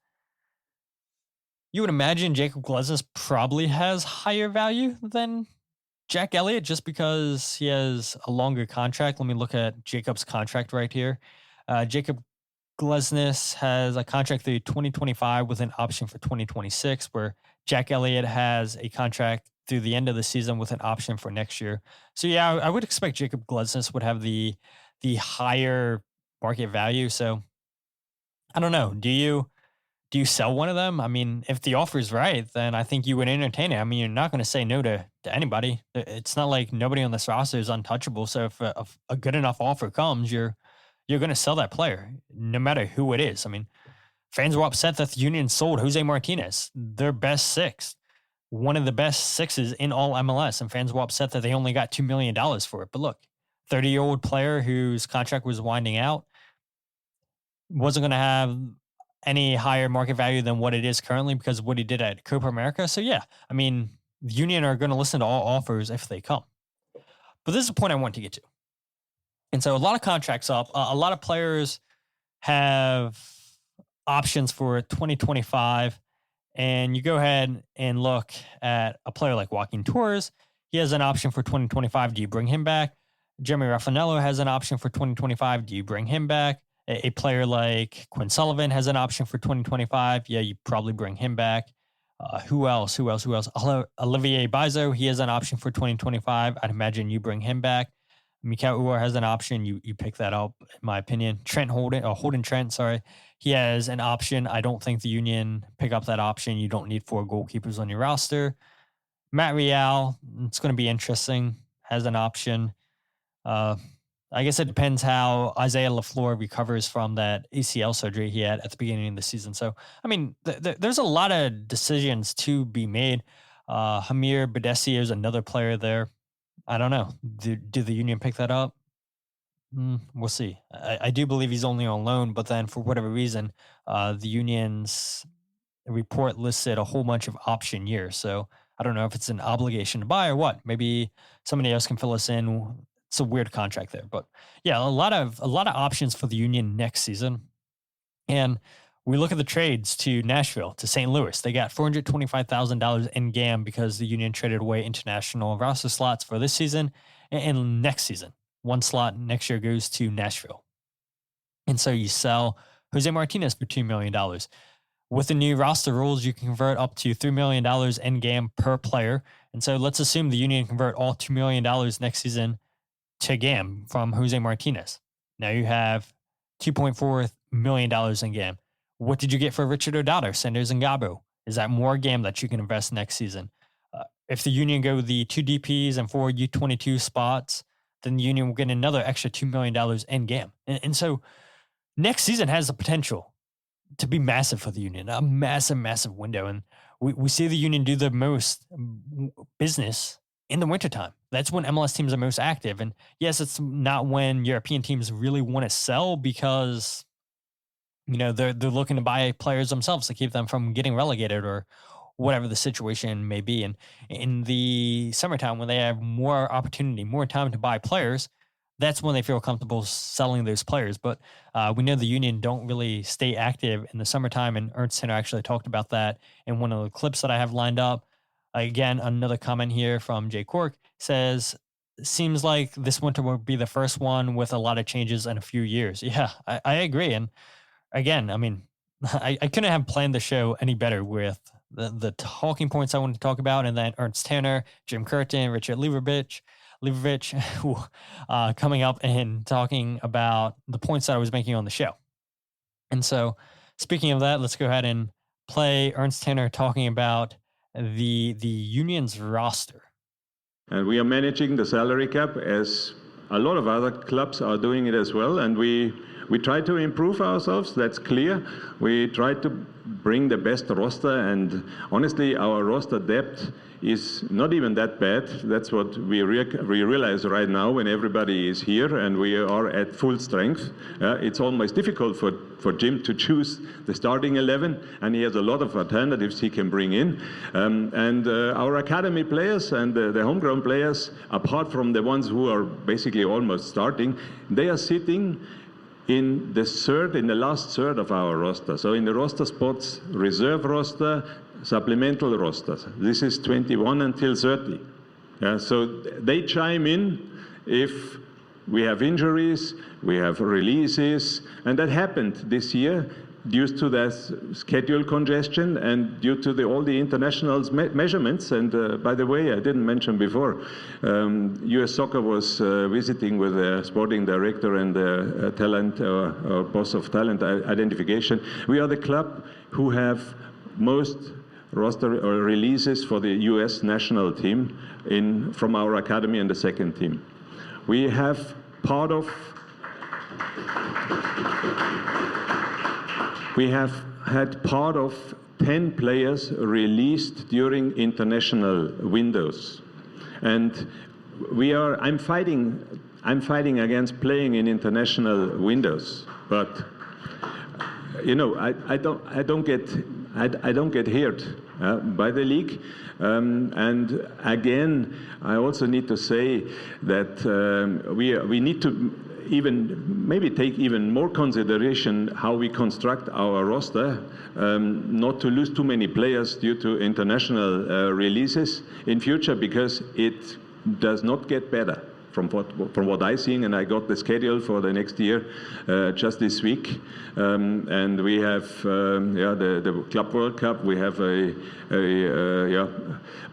You would imagine Jacob Glesnes probably has higher value than Jack Elliott just because he has a longer contract. Let me look at Jacob's contract right here. Jacob Glesnes has a contract through 2025 with an option for 2026, where Jack Elliott has a contract through the end of the season with an option for next year. So yeah, I would expect Jacob Glesnes would have the higher market value. So I don't know. Do you sell one of them? I mean, if the offer is right, then I think you would entertain it. I mean, you're not going to say no to anybody. It's not like nobody on this roster is untouchable. So if a good enough offer comes, you're going to sell that player, no matter who it is. I mean, fans were upset that the Union sold Jose Martinez, their best six, one of the best sixes in all MLS, and fans were upset that they only got $2 million for it. But look, 30-year-old player whose contract was winding out wasn't going to have any higher market value than what it is currently because of what he did at Copa America. So yeah, I mean, the Union are going to listen to all offers if they come. But this is the point I want to get to. And so a lot of contracts up, a lot of players have options for 2025. And you go ahead and look at a player like Joaquin Torres. He has an option for 2025. Do you bring him back? Jeremy Raffanello has an option for 2025. Do you bring him back? A player like Quinn Sullivan has an option for 2025. Yeah, you probably bring him back. Who else? Olivier Bizo, he has an option for 2025. I'd imagine you bring him back. Mikal Uar has an option. You pick that up, in my opinion. Holden Trent, sorry. He has an option. I don't think the Union pick up that option. You don't need 4 goalkeepers on your roster. Matt Real, it's going to be interesting, has an option. I guess it depends how Isaiah LaFleur recovers from that ACL surgery he had at the beginning of the season. So, I mean, there's a lot of decisions to be made. Hamir Badessi is another player there. I don't know. Do the Union pick that up? We'll see. I do believe he's only on loan, but then for whatever reason, the Union's report listed a whole bunch of option years. So I don't know if it's an obligation to buy or what. Maybe somebody else can fill us in. It's a weird contract there, but yeah, a lot of options for the Union next season. And we look at the trades to Nashville, to St. Louis. They got $425,000 in GAM because the Union traded away international roster slots for this season and next season. 1 slot next year goes to Nashville. And so you sell Jose Martinez for $2 million. With the new roster rules, you can convert up to $3 million in GAM per player. And so let's assume the Union convert all $2 million next season to GAM from Jose Martinez. Now you have $2.4 million in GAM. What did you get for Richard O'Donnell, Sanders, and Gabo? Is that more GAM that you can invest next season? If the Union go with the 2 DPs and 4 U22 spots, then the Union will get another extra $2 million in GAM. And so next season has the potential to be massive for the Union, a massive, massive window. And we see the Union do the most business in the wintertime. That's when MLS teams are most active. And yes, it's not when European teams really want to sell because, they're looking to buy players themselves to keep them from getting relegated or whatever the situation may be. And in the summertime, when they have more opportunity, more time to buy players, that's when they feel comfortable selling those players. But we know the Union don't really stay active in the summertime. And Ernst Tanner actually talked about that in one of the clips that I have lined up. Again, another comment here from Jay Cork says, seems like this winter will be the first one with a lot of changes in a few years. Yeah, I agree. And again, I mean, I couldn't have planned the show any better with the talking points I wanted to talk about. And then Ernst Tanner, Jim Curtin, Richard Leibovitch Leibovitch, coming up and talking about the points that I was making on the show. And so, speaking of that, let's go ahead and play Ernst Tanner talking about the Union's roster. And we are managing the salary cap as a lot of other clubs are doing it as well. And we try to improve ourselves, that's clear. We try to bring the best roster, and honestly, our roster depth is not even that bad. That's what we realize right now when everybody is here and we are at full strength. It's almost difficult for Jim to choose the starting 11, and he has a lot of alternatives he can bring in. And our academy players and the homegrown players, apart from the ones who are basically almost starting, they are sitting in the last third of our roster. So in the roster spots, reserve roster, supplemental rosters. This is 21 until 30. So they chime in if we have injuries, we have releases, and that happened this year due to that schedule congestion and due to all the international measurements. And by the way, I didn't mention before, US Soccer was visiting with the sporting director and the talent or boss of talent identification. We are the club who have most roster or releases for the US national team from our academy and the second team. We have had part of 10 players released during international windows, and I'm fighting against playing in international windows, but I don't get hurt by the league. And again, I also need to say that we need to maybe take even more consideration how we construct our roster, not to lose too many players due to international releases in future, because it does not get better. From what I've seen, and I got the schedule for the next year just this week, and we have the Club World Cup. We have a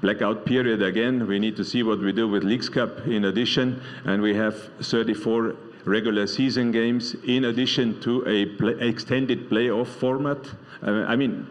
blackout period again. We need to see what we do with Leagues Cup in addition, and we have 34 regular season games in addition to a extended playoff format. I mean,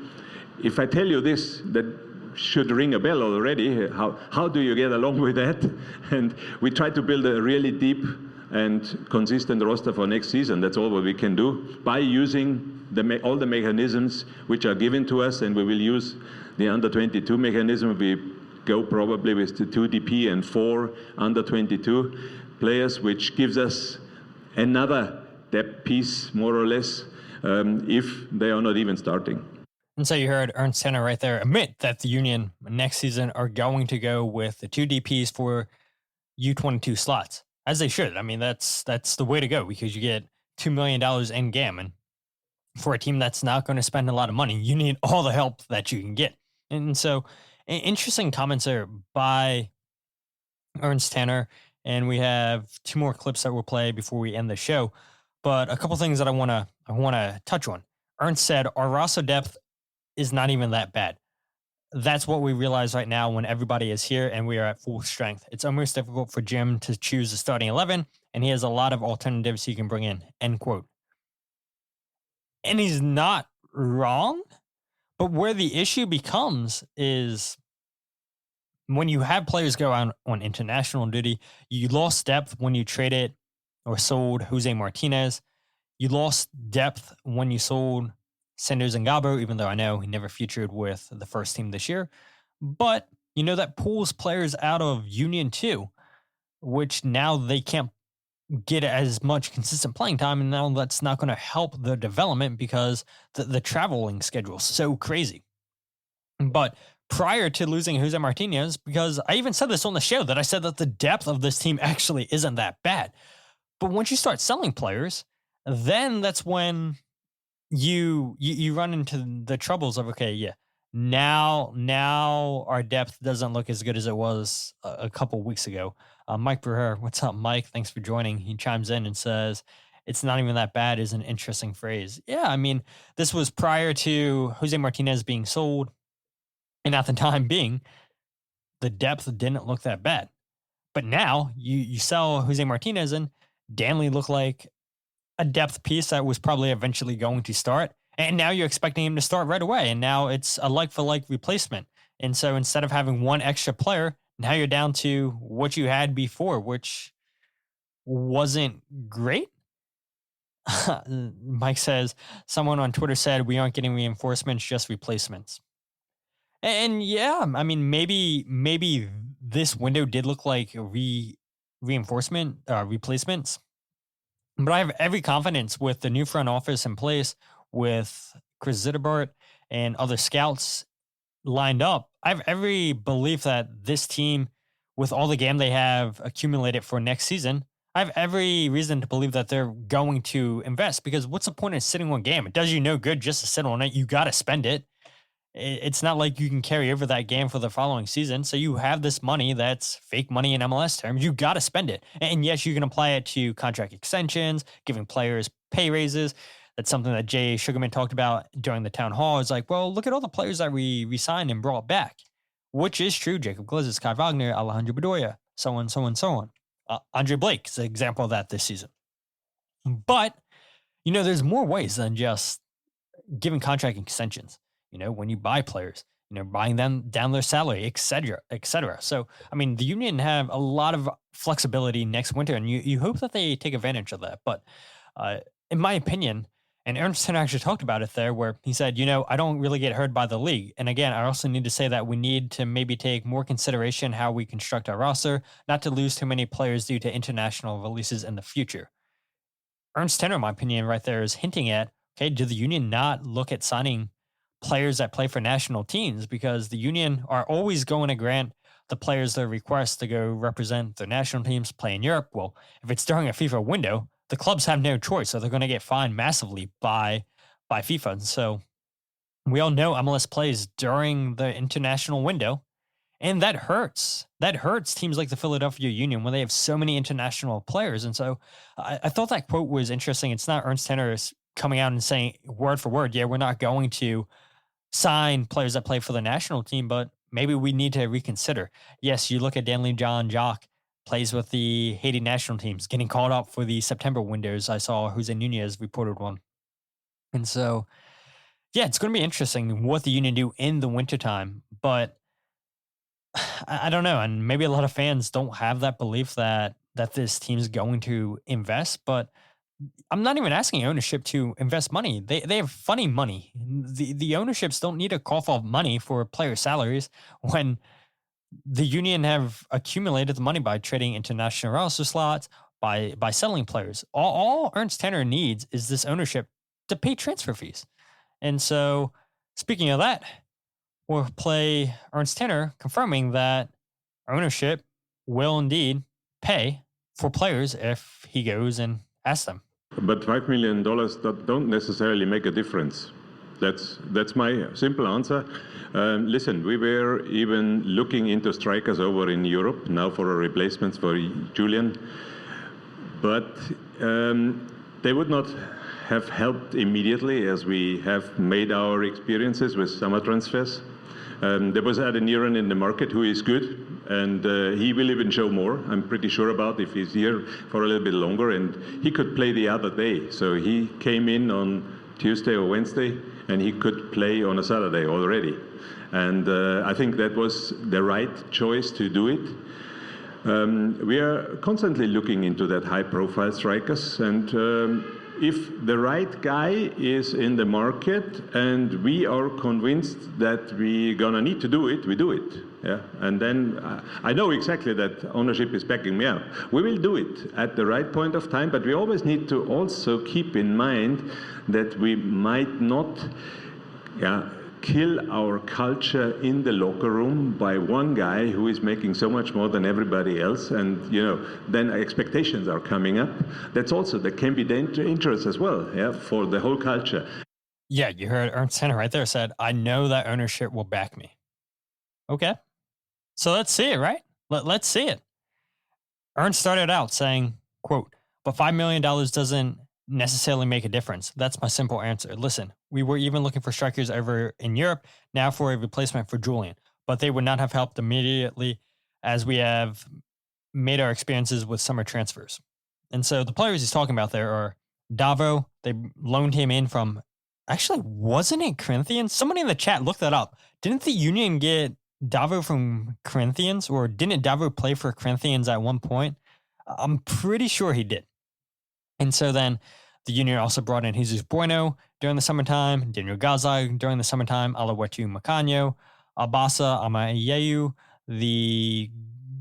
if I tell you this, that should ring a bell already. How do you get along with that? And we try to build a really deep and consistent roster for next season. That's all what we can do by using all the mechanisms which are given to us, and we will use the under-22 mechanism. We go probably with the 2 DP and 4 under-22 players, which gives us another depth piece, more or less, if they are not even starting. And so you heard Ernst Tanner right there admit that the Union next season are going to go with the 2 DPs for U22 slots, as they should. I mean, that's the way to go, because you get $2 million in GAM. And for a team that's not going to spend a lot of money, you need all the help that you can get. And so interesting comments there by Ernst Tanner. And we have 2 more clips that we'll play before we end the show. But a couple things that I want to touch on. Ernst said, our roster depth is not even that bad. That's what we realize right now when everybody is here and we are at full strength. It's almost difficult for Jim to choose the starting 11, and he has a lot of alternatives he can bring in, end quote. And he's not wrong, but where the issue becomes is when you have players go out on international duty, you lost depth when you traded or sold Jose Martinez. You lost depth when you sold Sanders and Gabo, even though I know he never featured with the first team this year. But, that pulls players out of Union too, which now they can't get as much consistent playing time. And now that's not going to help the development because the traveling schedule is so crazy. But prior to losing Jose Martinez, because I even said this on the show, that I said that the depth of this team actually isn't that bad. But once you start selling players, then that's when you run into the troubles of, okay, yeah, now our depth doesn't look as good as it was a couple weeks ago. Mike Breher, what's up, Mike? Thanks for joining. He chimes in and says, it's not even that bad is an interesting phrase. Yeah, I mean, this was prior to Jose Martinez being sold, and at the time being, the depth didn't look that bad. But now you sell Jose Martinez, and Danley looked like a depth piece that was probably eventually going to start. And now you're expecting him to start right away. And now it's a like for like replacement. And so instead of having one extra player, now you're down to what you had before, which wasn't great. Mike says, someone on Twitter said, we aren't getting reinforcements, just replacements. And yeah, I mean, maybe this window did look like replacements. But I have every confidence with the new front office in place, with Chris Zittebert and other scouts lined up. I have every belief that this team, with all the game they have accumulated for next season, I have every reason to believe that they're going to invest, because what's the point of sitting on game? It does you no good just to sit on it. You got to spend it. It's not like you can carry over that game for the following season. So you have this money that's fake money in MLS terms. You got to spend it. And yes, you can apply it to contract extensions, giving players pay raises. That's something that Jay Sugarman talked about during the town hall. It's like, well, look at all the players that we re-signed and brought back, which is true. Jacob Glizes, Kai Wagner, Alejandro Bedoya, so on. Andre Blake is an example of that this season. But, there's more ways than just giving contract extensions. When you buy players, buying them down their salary, et cetera, et cetera. So, I mean, the Union have a lot of flexibility next winter, and you hope that they take advantage of that. But in my opinion, and Ernst Tanner actually talked about it there, where he said, I don't really get hurt by the league. And again, I also need to say that we need to maybe take more consideration how we construct our roster, not to lose too many players due to international releases in the future. Ernst Tanner, in my opinion, right there is hinting at, okay, do the Union not look at signing players that play for national teams, because the Union are always going to grant the players their requests to go represent their national teams, play in Europe. Well, if it's during a FIFA window, the clubs have no choice, so they're going to get fined massively by FIFA. And so we all know MLS plays during the international window, and that hurts. That hurts teams like the Philadelphia Union when they have so many international players. And so I thought that quote was interesting. It's not Ernst Tanner coming out and saying word for word, yeah, we're not going to sign players that play for the national team, but maybe we need to reconsider. Yes, you look at Danley John Jock, plays with the Haiti national teams, getting called up for the September windows. I saw Jose Nunez reported one. And so, yeah, it's going to be interesting what the Union do in the wintertime, but I don't know. And maybe a lot of fans don't have that belief that this team is going to invest, but I'm not even asking ownership to invest money. They have funny money. The ownerships don't need to cough off money for player salaries when the Union have accumulated the money by trading international roster slots, by selling players. All Ernst Tanner needs is this ownership to pay transfer fees. And so, speaking of that, we'll play Ernst Tanner confirming that ownership will indeed pay for players if he goes and asks them. But $5 million don't necessarily make a difference. That's my simple answer. Listen, we were even looking into strikers over in Europe now for a replacement for Julian, but they would not have helped immediately, as we have made our experiences with summer transfers. There was Adeniran in the market who is good, and he will even show more, I'm pretty sure about, if he's here for a little bit longer. And he could play the other day. So he came in on Tuesday or Wednesday, and he could play on a Saturday already. And I think that was the right choice to do it. We are constantly looking into that high-profile strikers, and if the right guy is in the market and we are convinced that we're gonna need to do it, we do it. Yeah, and then I know exactly that ownership is backing me up. We will do it at the right point of time, but we always need to also keep in mind that we might not kill our culture in the locker room by one guy who is making so much more than everybody else, and then expectations are coming up. That can be dangerous as well, for the whole culture. Yeah, you heard Ernst Tanner right there said, I know that ownership will back me. Okay, so let's see it, right? Let's see it. Ernst started out saying, quote, but $5 million doesn't necessarily make a difference. That's my simple answer. Listen, we were even looking for strikers over in Europe now for a replacement for Julian, but they would not have helped immediately, as we have made our experiences with summer transfers. And so the players he's talking about there are Davo. They loaned him in from, actually, wasn't it Corinthians? Somebody in the chat looked that up. Didn't the Union get Davo from Corinthians, or didn't Davo play for Corinthians at one point? I'm pretty sure he did. And so then the Union also brought in Jesus Bueno during the summertime, Daniel Gazag during the summertime, Alawetu Macanio, Abasa Amayehu, the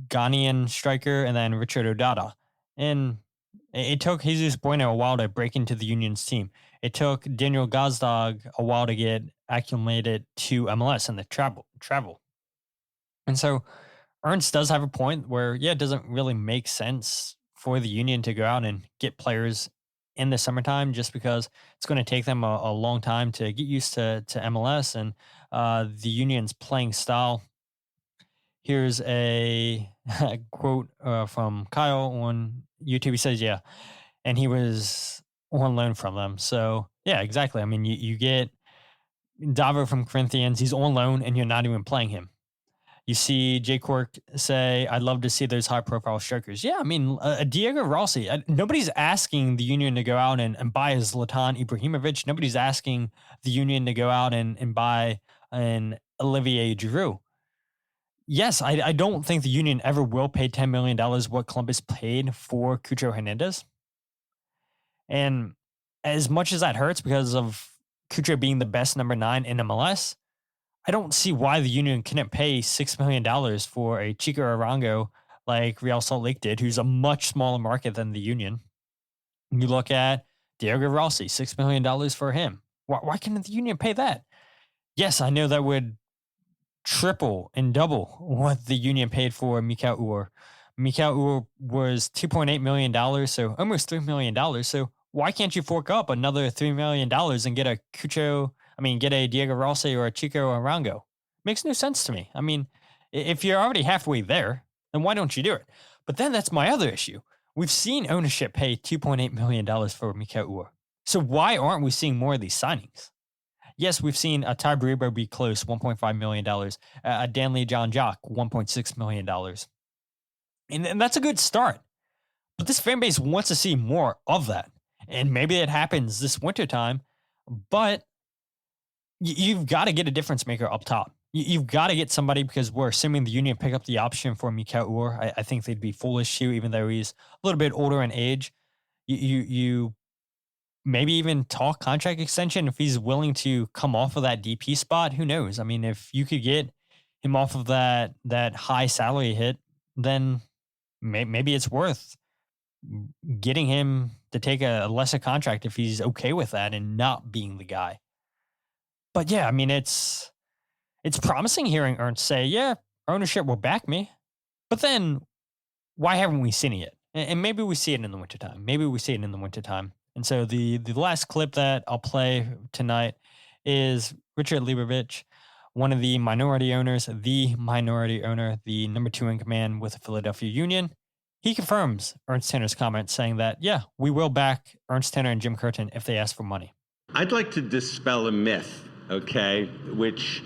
Ghanaian striker, and then Richard Odada. And it took Jesus Bueno a while to break into the Union's team. It took Daniel Gazdag a while to get acclimated to MLS and the travel. And so Ernst does have a point where, yeah, it doesn't really make sense for the Union to go out and get players in the summertime, just because it's going to take them a long time to get used to MLS and the Union's playing style. Here's a quote from Kyle on YouTube. He says, yeah, and he was on loan from them. So, yeah, exactly. I mean, you get Davo from Corinthians. He's on loan, and you're not even playing him. You see Jay Quirk say, I'd love to see those high-profile strikers. Yeah, I mean, Diego Rossi. Nobody's asking the Union to go out and buy a Zlatan Ibrahimovic. Nobody's asking the Union to go out and buy an Olivier Giroud. Yes, I don't think the Union ever will pay $10 million what Columbus paid for Cucho Hernández. And as much as that hurts because of Cucho being the best number 9 in MLS, I don't see why the Union couldn't pay $6 million for a Chico Arango like Real Salt Lake did, who's a much smaller market than the Union. You look at Diego Rossi, $6 million for him. Why couldn't the Union pay that? Yes, I know that would triple and double what the Union paid for Mikal Ur. Mikal Ur was $2.8 million, so almost $3 million. So why can't you fork up another $3 million and get a Cucho, get a Diego Rossi or a Chico Arango? Makes no sense to me. I mean, if you're already halfway there, then why don't you do it? But then that's my other issue. We've seen ownership pay $2.8 million for Mikal Ur. So why aren't we seeing more of these signings? Yes, we've seen a Ty Baribo be close, $1.5 million. A Danley John Jock, $1.6 million. And that's a good start. But this fan base wants to see more of that. And maybe it happens this wintertime, but you've got to get a difference maker up top. You've got to get somebody, because we're assuming the Union pick up the option for Mikal Ur. I think they'd be foolish to, even though he's a little bit older in age. You maybe even talk contract extension if he's willing to come off of that DP spot. Who knows? I mean, if you could get him off of that high salary hit, then maybe it's worth getting him to take a lesser contract if he's okay with that and not being the guy. But yeah, I mean, it's promising hearing Ernst say, yeah, ownership will back me. But then why haven't we seen it yet? And maybe we see it in the wintertime. And so the last clip that I'll play tonight is Richard Leibovitch, one of the minority owners, the number 2 in command with the Philadelphia Union. He confirms Ernst Tanner's comment, saying that, yeah, we will back Ernst Tanner and Jim Curtin if they ask for money. I'd like to dispel a myth, okay, which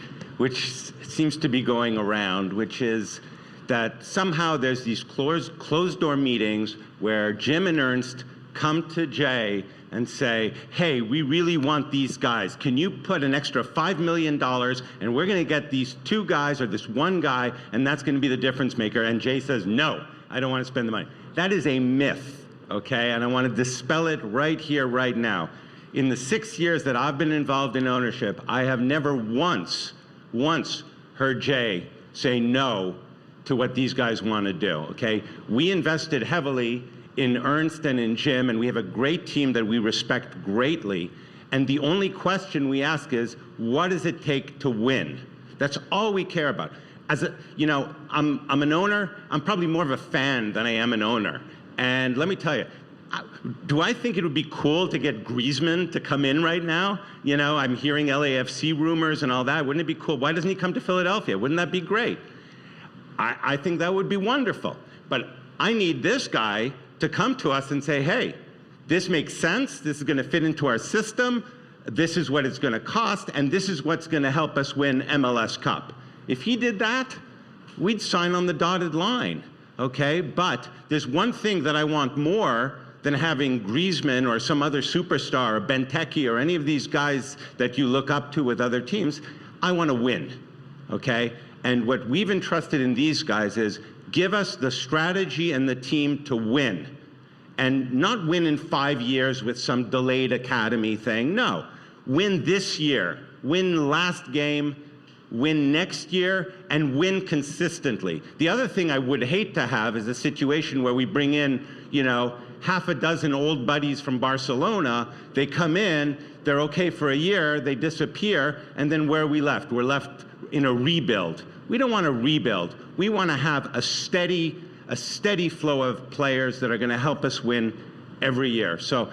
seems to be going around, which is that somehow there's these closed-door meetings where Jim and Ernst come to Jay and say, hey, we really want these guys. Can you put an extra $5 million and we're going to get these 2 guys or this 1 guy, and that's going to be the difference maker. And Jay says, no, I don't want to spend the money. That is a myth, okay? And I want to dispel it right here, right now. In the 6 years that I've been involved in ownership, I have never once heard Jay say no to what these guys want to do, okay? We invested heavily in Ernst and in Jim, and we have a great team that we respect greatly. And the only question we ask is, what does it take to win? That's all we care about. I'm an owner. I'm probably more of a fan than I am an owner. And let me tell you, do I think it would be cool to get Griezmann to come in right now? I'm hearing LAFC rumors and all that. Wouldn't it be cool? Why doesn't he come to Philadelphia? Wouldn't that be great? I think that would be wonderful. But I need this guy to come to us and say, hey, this makes sense. This is going to fit into our system. This is what it's going to cost. And this is what's going to help us win MLS Cup. If he did that, we'd sign on the dotted line. okay? But there's one thing that I want more than having Griezmann or some other superstar or Benteke or any of these guys that you look up to with other teams. I want to win, okay? And what we've entrusted in these guys is give us the strategy and the team to win. And not win in 5 years with some delayed academy thing. No, win this year, win last game, win next year, and win consistently. The other thing I would hate to have is a situation where we bring in, half a dozen old buddies from Barcelona. They come in, they're okay for a year, they disappear, and then where are we left? We're left in a rebuild. We don't want to rebuild. We want to have a steady flow of players that are going to help us win every year. So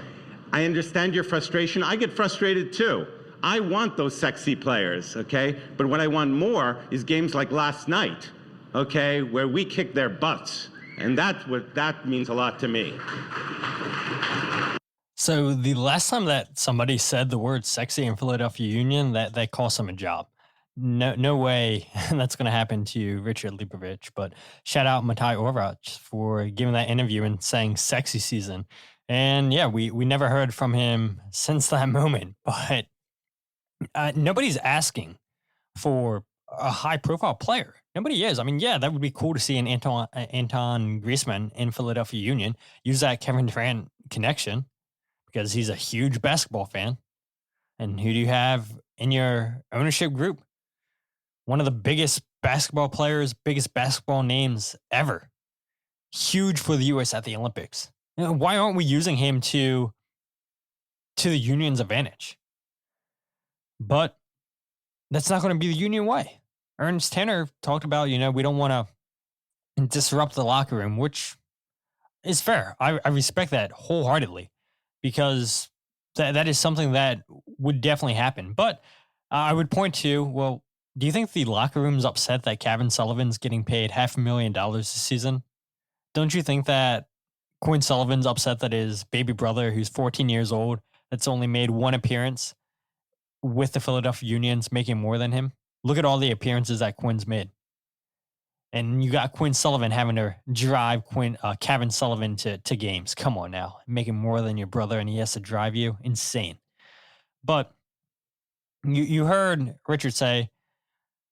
I understand your frustration. I get frustrated too. I want those sexy players, okay? But what I want more is games like last night, okay, where we kick their butts. And that means a lot to me. So the last time that somebody said the word sexy in Philadelphia Union, that cost them a job. No way that's going to happen to Richard Leibovitch. But shout out Matai Orvac for giving that interview and saying sexy season. And yeah, we never heard from him since that moment. But nobody's asking for a high-profile player. Nobody is. I mean, yeah, that would be cool to see an Anton Griezmann in Philadelphia Union use that Kevin Durant connection because he's a huge basketball fan. And who do you have in your ownership group? One of the biggest basketball players, biggest basketball names ever. Huge for the U.S. at the Olympics. Why aren't we using him to the Union's advantage? But that's not going to be the Union way. Ernst Tanner talked about, we don't want to disrupt the locker room, which is fair. I respect that wholeheartedly because that is something that would definitely happen. But I would point to, well, do you think the locker room's upset that Kevin Sullivan's getting paid $500,000 this season? Don't you think that Quinn Sullivan's upset that his baby brother, who's 14 years old, that's only made one appearance with the Philadelphia Union's making more than him? Look at all the appearances that Quinn's made. And you got Quinn Sullivan having to drive Kevin Sullivan to games. Come on now. Making more than your brother and he has to drive you. Insane. But you heard Richard say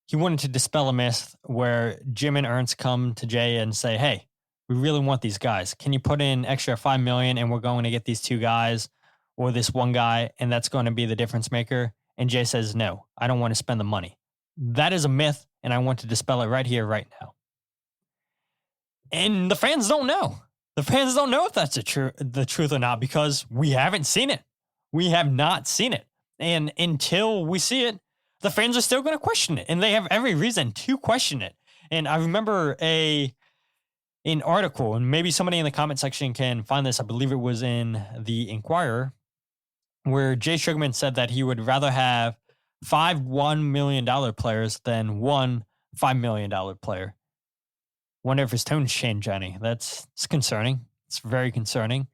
he wanted to dispel a myth where Jim and Ernst come to Jay and say, hey, we really want these guys. Can you put in extra $5 million and we're going to get these two guys or this one guy and that's going to be the difference maker? And Jay says, no, I don't want to spend the money. That is a myth, and I want to dispel it right here, right now. And the fans don't know. The fans don't know if that's the truth or not because we haven't seen it. We have not seen it. And until we see it, the fans are still going to question it, and they have every reason to question it. And I remember an article, and maybe somebody in the comment section can find this. I believe it was in the Inquirer, where Jay Sugarman said that he would rather have 5 $1 million players than one $5 million player. Wonder if his tone's changed any. It's concerning. It's very concerning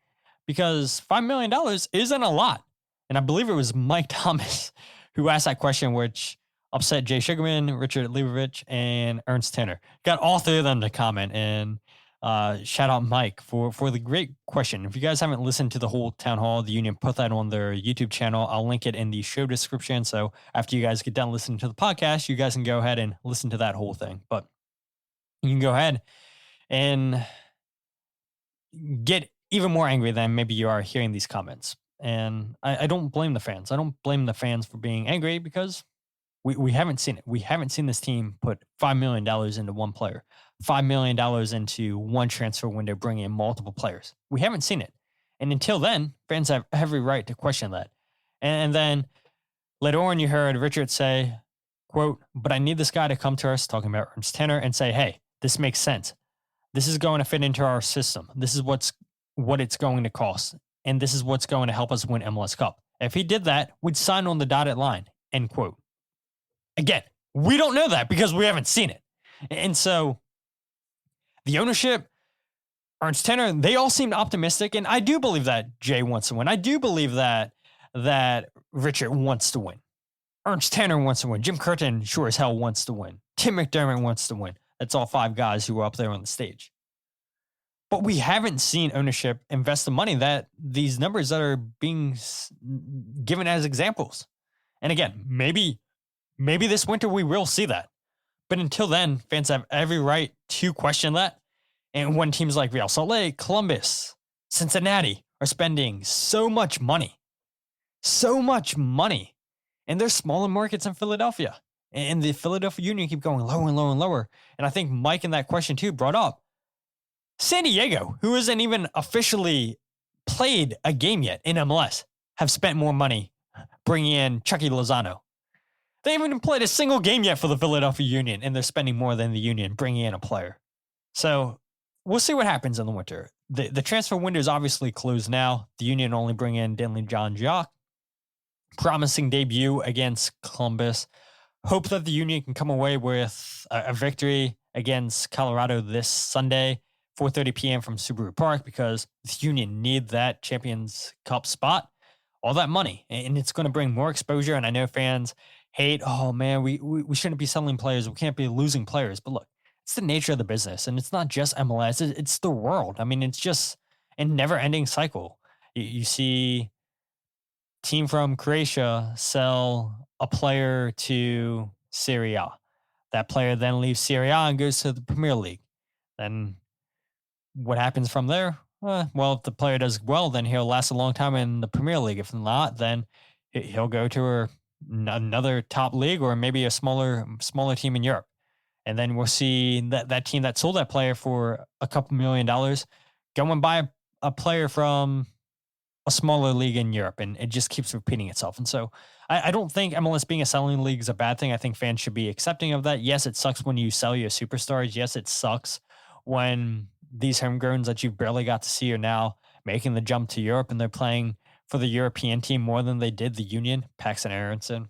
because $5 million isn't a lot. And I believe it was Mike Thomas who asked that question, which upset Jay Sugarman, Richard Leibovitch, and Ernst Tanner. Got all three of them to comment. And shout out Mike for the great question. If you guys haven't listened to the whole town hall, the Union put that on their YouTube channel. I'll link it in the show description. So after you guys get done listening to the podcast, you guys can go ahead and listen to that whole thing. But you can go ahead and get even more angry than maybe you are hearing these comments. And I don't blame the fans. I don't blame the fans for being angry because we haven't seen it. We haven't seen this team put $5 million into one player, $5 million into one transfer window, bringing in multiple players. We haven't seen it. And until then, fans have every right to question that. And then later on, you heard Richard say, quote, but I need this guy to come to us, talking about Ernst Tanner, and say, hey, this makes sense. This is going to fit into our system. This is what it's going to cost. And this is what's going to help us win MLS Cup. If he did that, we'd sign on the dotted line, end quote. Again, we don't know that because we haven't seen it. And so the ownership, Ernst Tanner, they all seemed optimistic. And I do believe that Jay wants to win. I do believe that Richard wants to win. Ernst Tanner wants to win. Jim Curtin sure as hell wants to win. Tim McDermott wants to win. That's all 5 guys who were up there on the stage. But we haven't seen ownership invest the money that these numbers that are being given as examples. And again, maybe this winter we will see that. But until then, fans have every right to question that. And when teams like Real Salt Lake, Columbus, Cincinnati are spending so much money, and they're smaller markets in Philadelphia, and the Philadelphia Union keep going lower and lower and lower. And I think Mike in that question too brought up San Diego, who isn't even officially played a game yet in MLS, have spent more money bringing in Chucky Lozano. They haven't even played a single game yet for the Philadelphia Union, and they're spending more than the Union bringing in a player. So we'll see what happens in the winter. The transfer window is obviously closed now. The Union only bring in Denley John Jock. Promising debut against Columbus. Hope that the Union can come away with a victory against Colorado this Sunday, 4:30 p.m. from Subaru Park, because the Union need that Champions Cup spot, all that money, and it's going to bring more exposure. And I know fans hate, oh man, we shouldn't be selling players. We can't be losing players. But look, it's the nature of the business, and it's not just MLS. It's the world. I mean, it's just a never-ending cycle. You see team from Croatia sell a player to Serie A. That player then leaves Serie A and goes to the Premier League. Then what happens from there? Well, if the player does well, then he'll last a long time in the Premier League. If not, then he'll go to another top league or maybe a smaller team in Europe. And then we'll see that team that sold that player for a couple $1 million go and buy a player from a smaller league in Europe, and it just keeps repeating itself. And so I don't think MLS being a selling league is a bad thing. I think fans should be accepting of that. Yes, it sucks when you sell your superstars. Yes, it sucks when these homegrowns that you've barely got to see are now making the jump to Europe, and they're playing for the European team more than they did the Union, Paxton Aronson.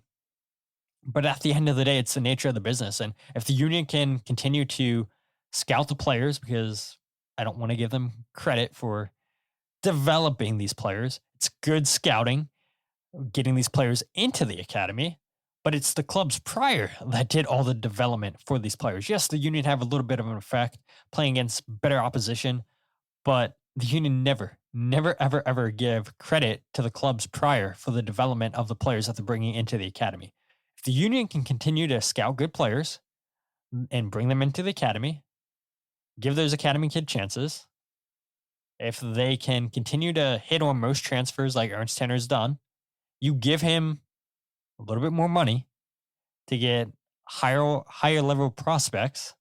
But at the end of the day, it's the nature of the business. And if the Union can continue to scout the players, because I don't want to give them credit for developing these players. It's good scouting, getting these players into the academy, but it's the clubs prior that did all the development for these players. Yes, the Union have a little bit of an effect playing against better opposition, but the Union never, ever give credit to the clubs prior for the development of the players that they're bringing into the academy. If the Union can continue to scout good players and bring them into the academy, give those academy kid chances, if they can continue to hit on most transfers like Ernst Tanner's done, you give him a little bit more money to get higher level prospects,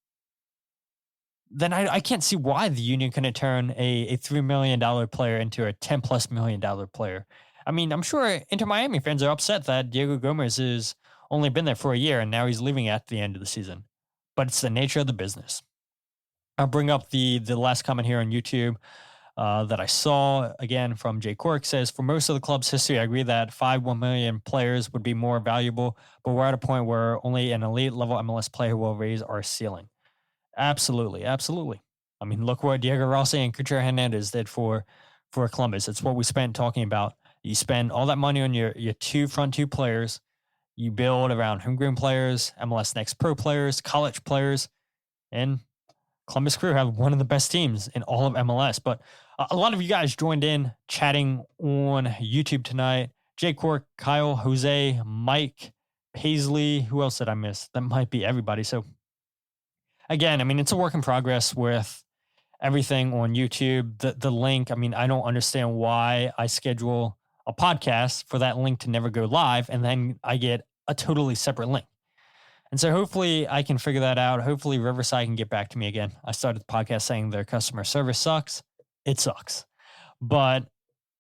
then I can't see why the Union couldn't turn a $3 million player into a $10+ million player. I mean, I'm sure Inter Miami fans are upset that Diego Gomez has only been there for a year and now he's leaving at the end of the season. But it's the nature of the business. I'll bring up the last comment here on YouTube. That I saw again from Jay Cork says, for most of the club's history, I agree that 1 million players would be more valuable, but we're at a point where only an elite level MLS player will raise our ceiling. Absolutely. I mean, look what Diego Rossi and Cucho Hernández did for Columbus. It's what we spent talking about. You spend all that money on your front two players. You build around homegrown players, MLS Next Pro players, college players, and Columbus Crew have one of the best teams in all of MLS. But a lot of you guys joined in chatting on YouTube tonight. Jay Cork, Kyle, Jose, Mike, Paisley. Who else did I miss? That might be everybody. So again, I mean, it's a work in progress with everything on YouTube. The link, I mean, I don't understand why I schedule a podcast for that link to never go live, and then I get a totally separate link. And so hopefully I can figure that out. Hopefully Riverside can get back to me again. I started the podcast saying their customer service sucks. It sucks. But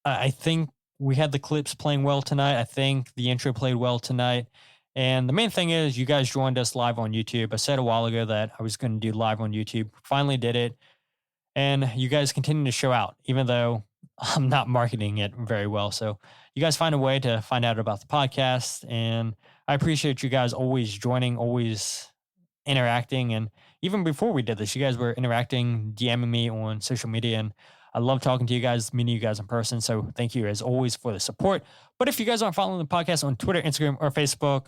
I think we had the clips playing well tonight. I think the intro played well tonight. And the main thing is you guys joined us live on YouTube. I said a while ago that I was going to do live on YouTube. Finally did it. And you guys continue to show out, even though I'm not marketing it very well. So you guys find a way to find out about the podcast, and I appreciate you guys always joining, always interacting. And even before we did this, you guys were interacting, DMing me on social media, and I love talking to you guys, meeting you guys in person. So thank you as always for the support. But if you guys aren't following the podcast on Twitter, Instagram, or Facebook,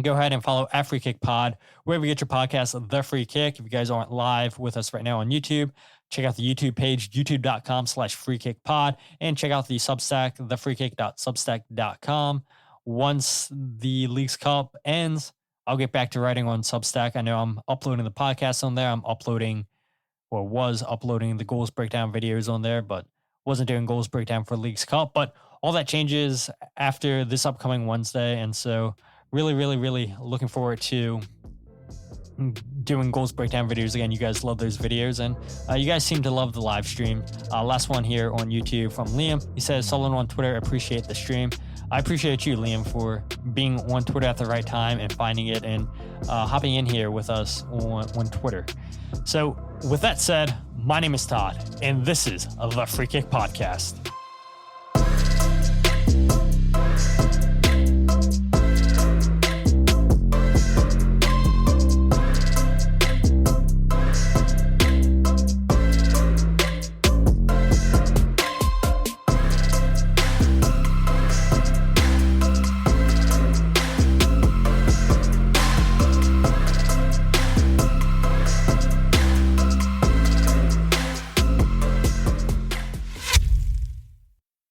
go ahead and follow @FreeKickPod, wherever you get your podcast, The Free Kick. If you guys aren't live with us right now on YouTube, Check out the YouTube page, youtube.com/freekickpod, and check out the Substack, thefreekick.substack.com. Once the Leagues Cup ends, I'll get back to writing on Substack. I know I'm uploading the podcast on there. I'm uploading, or was uploading, the goals breakdown videos on there, but wasn't doing goals breakdown for Leagues Cup. But all that changes after this upcoming Wednesday. And so really, really, really looking forward to doing goals breakdown videos again. You guys love those videos, and you guys seem to love the live stream. Last one here on YouTube from Liam. He says, Sullivan on Twitter, appreciate the stream. I appreciate you, Liam, for being on Twitter at the right time and finding it and hopping in here with us on Twitter. So with that said, my name is Todd, and this is the Free Kick Podcast.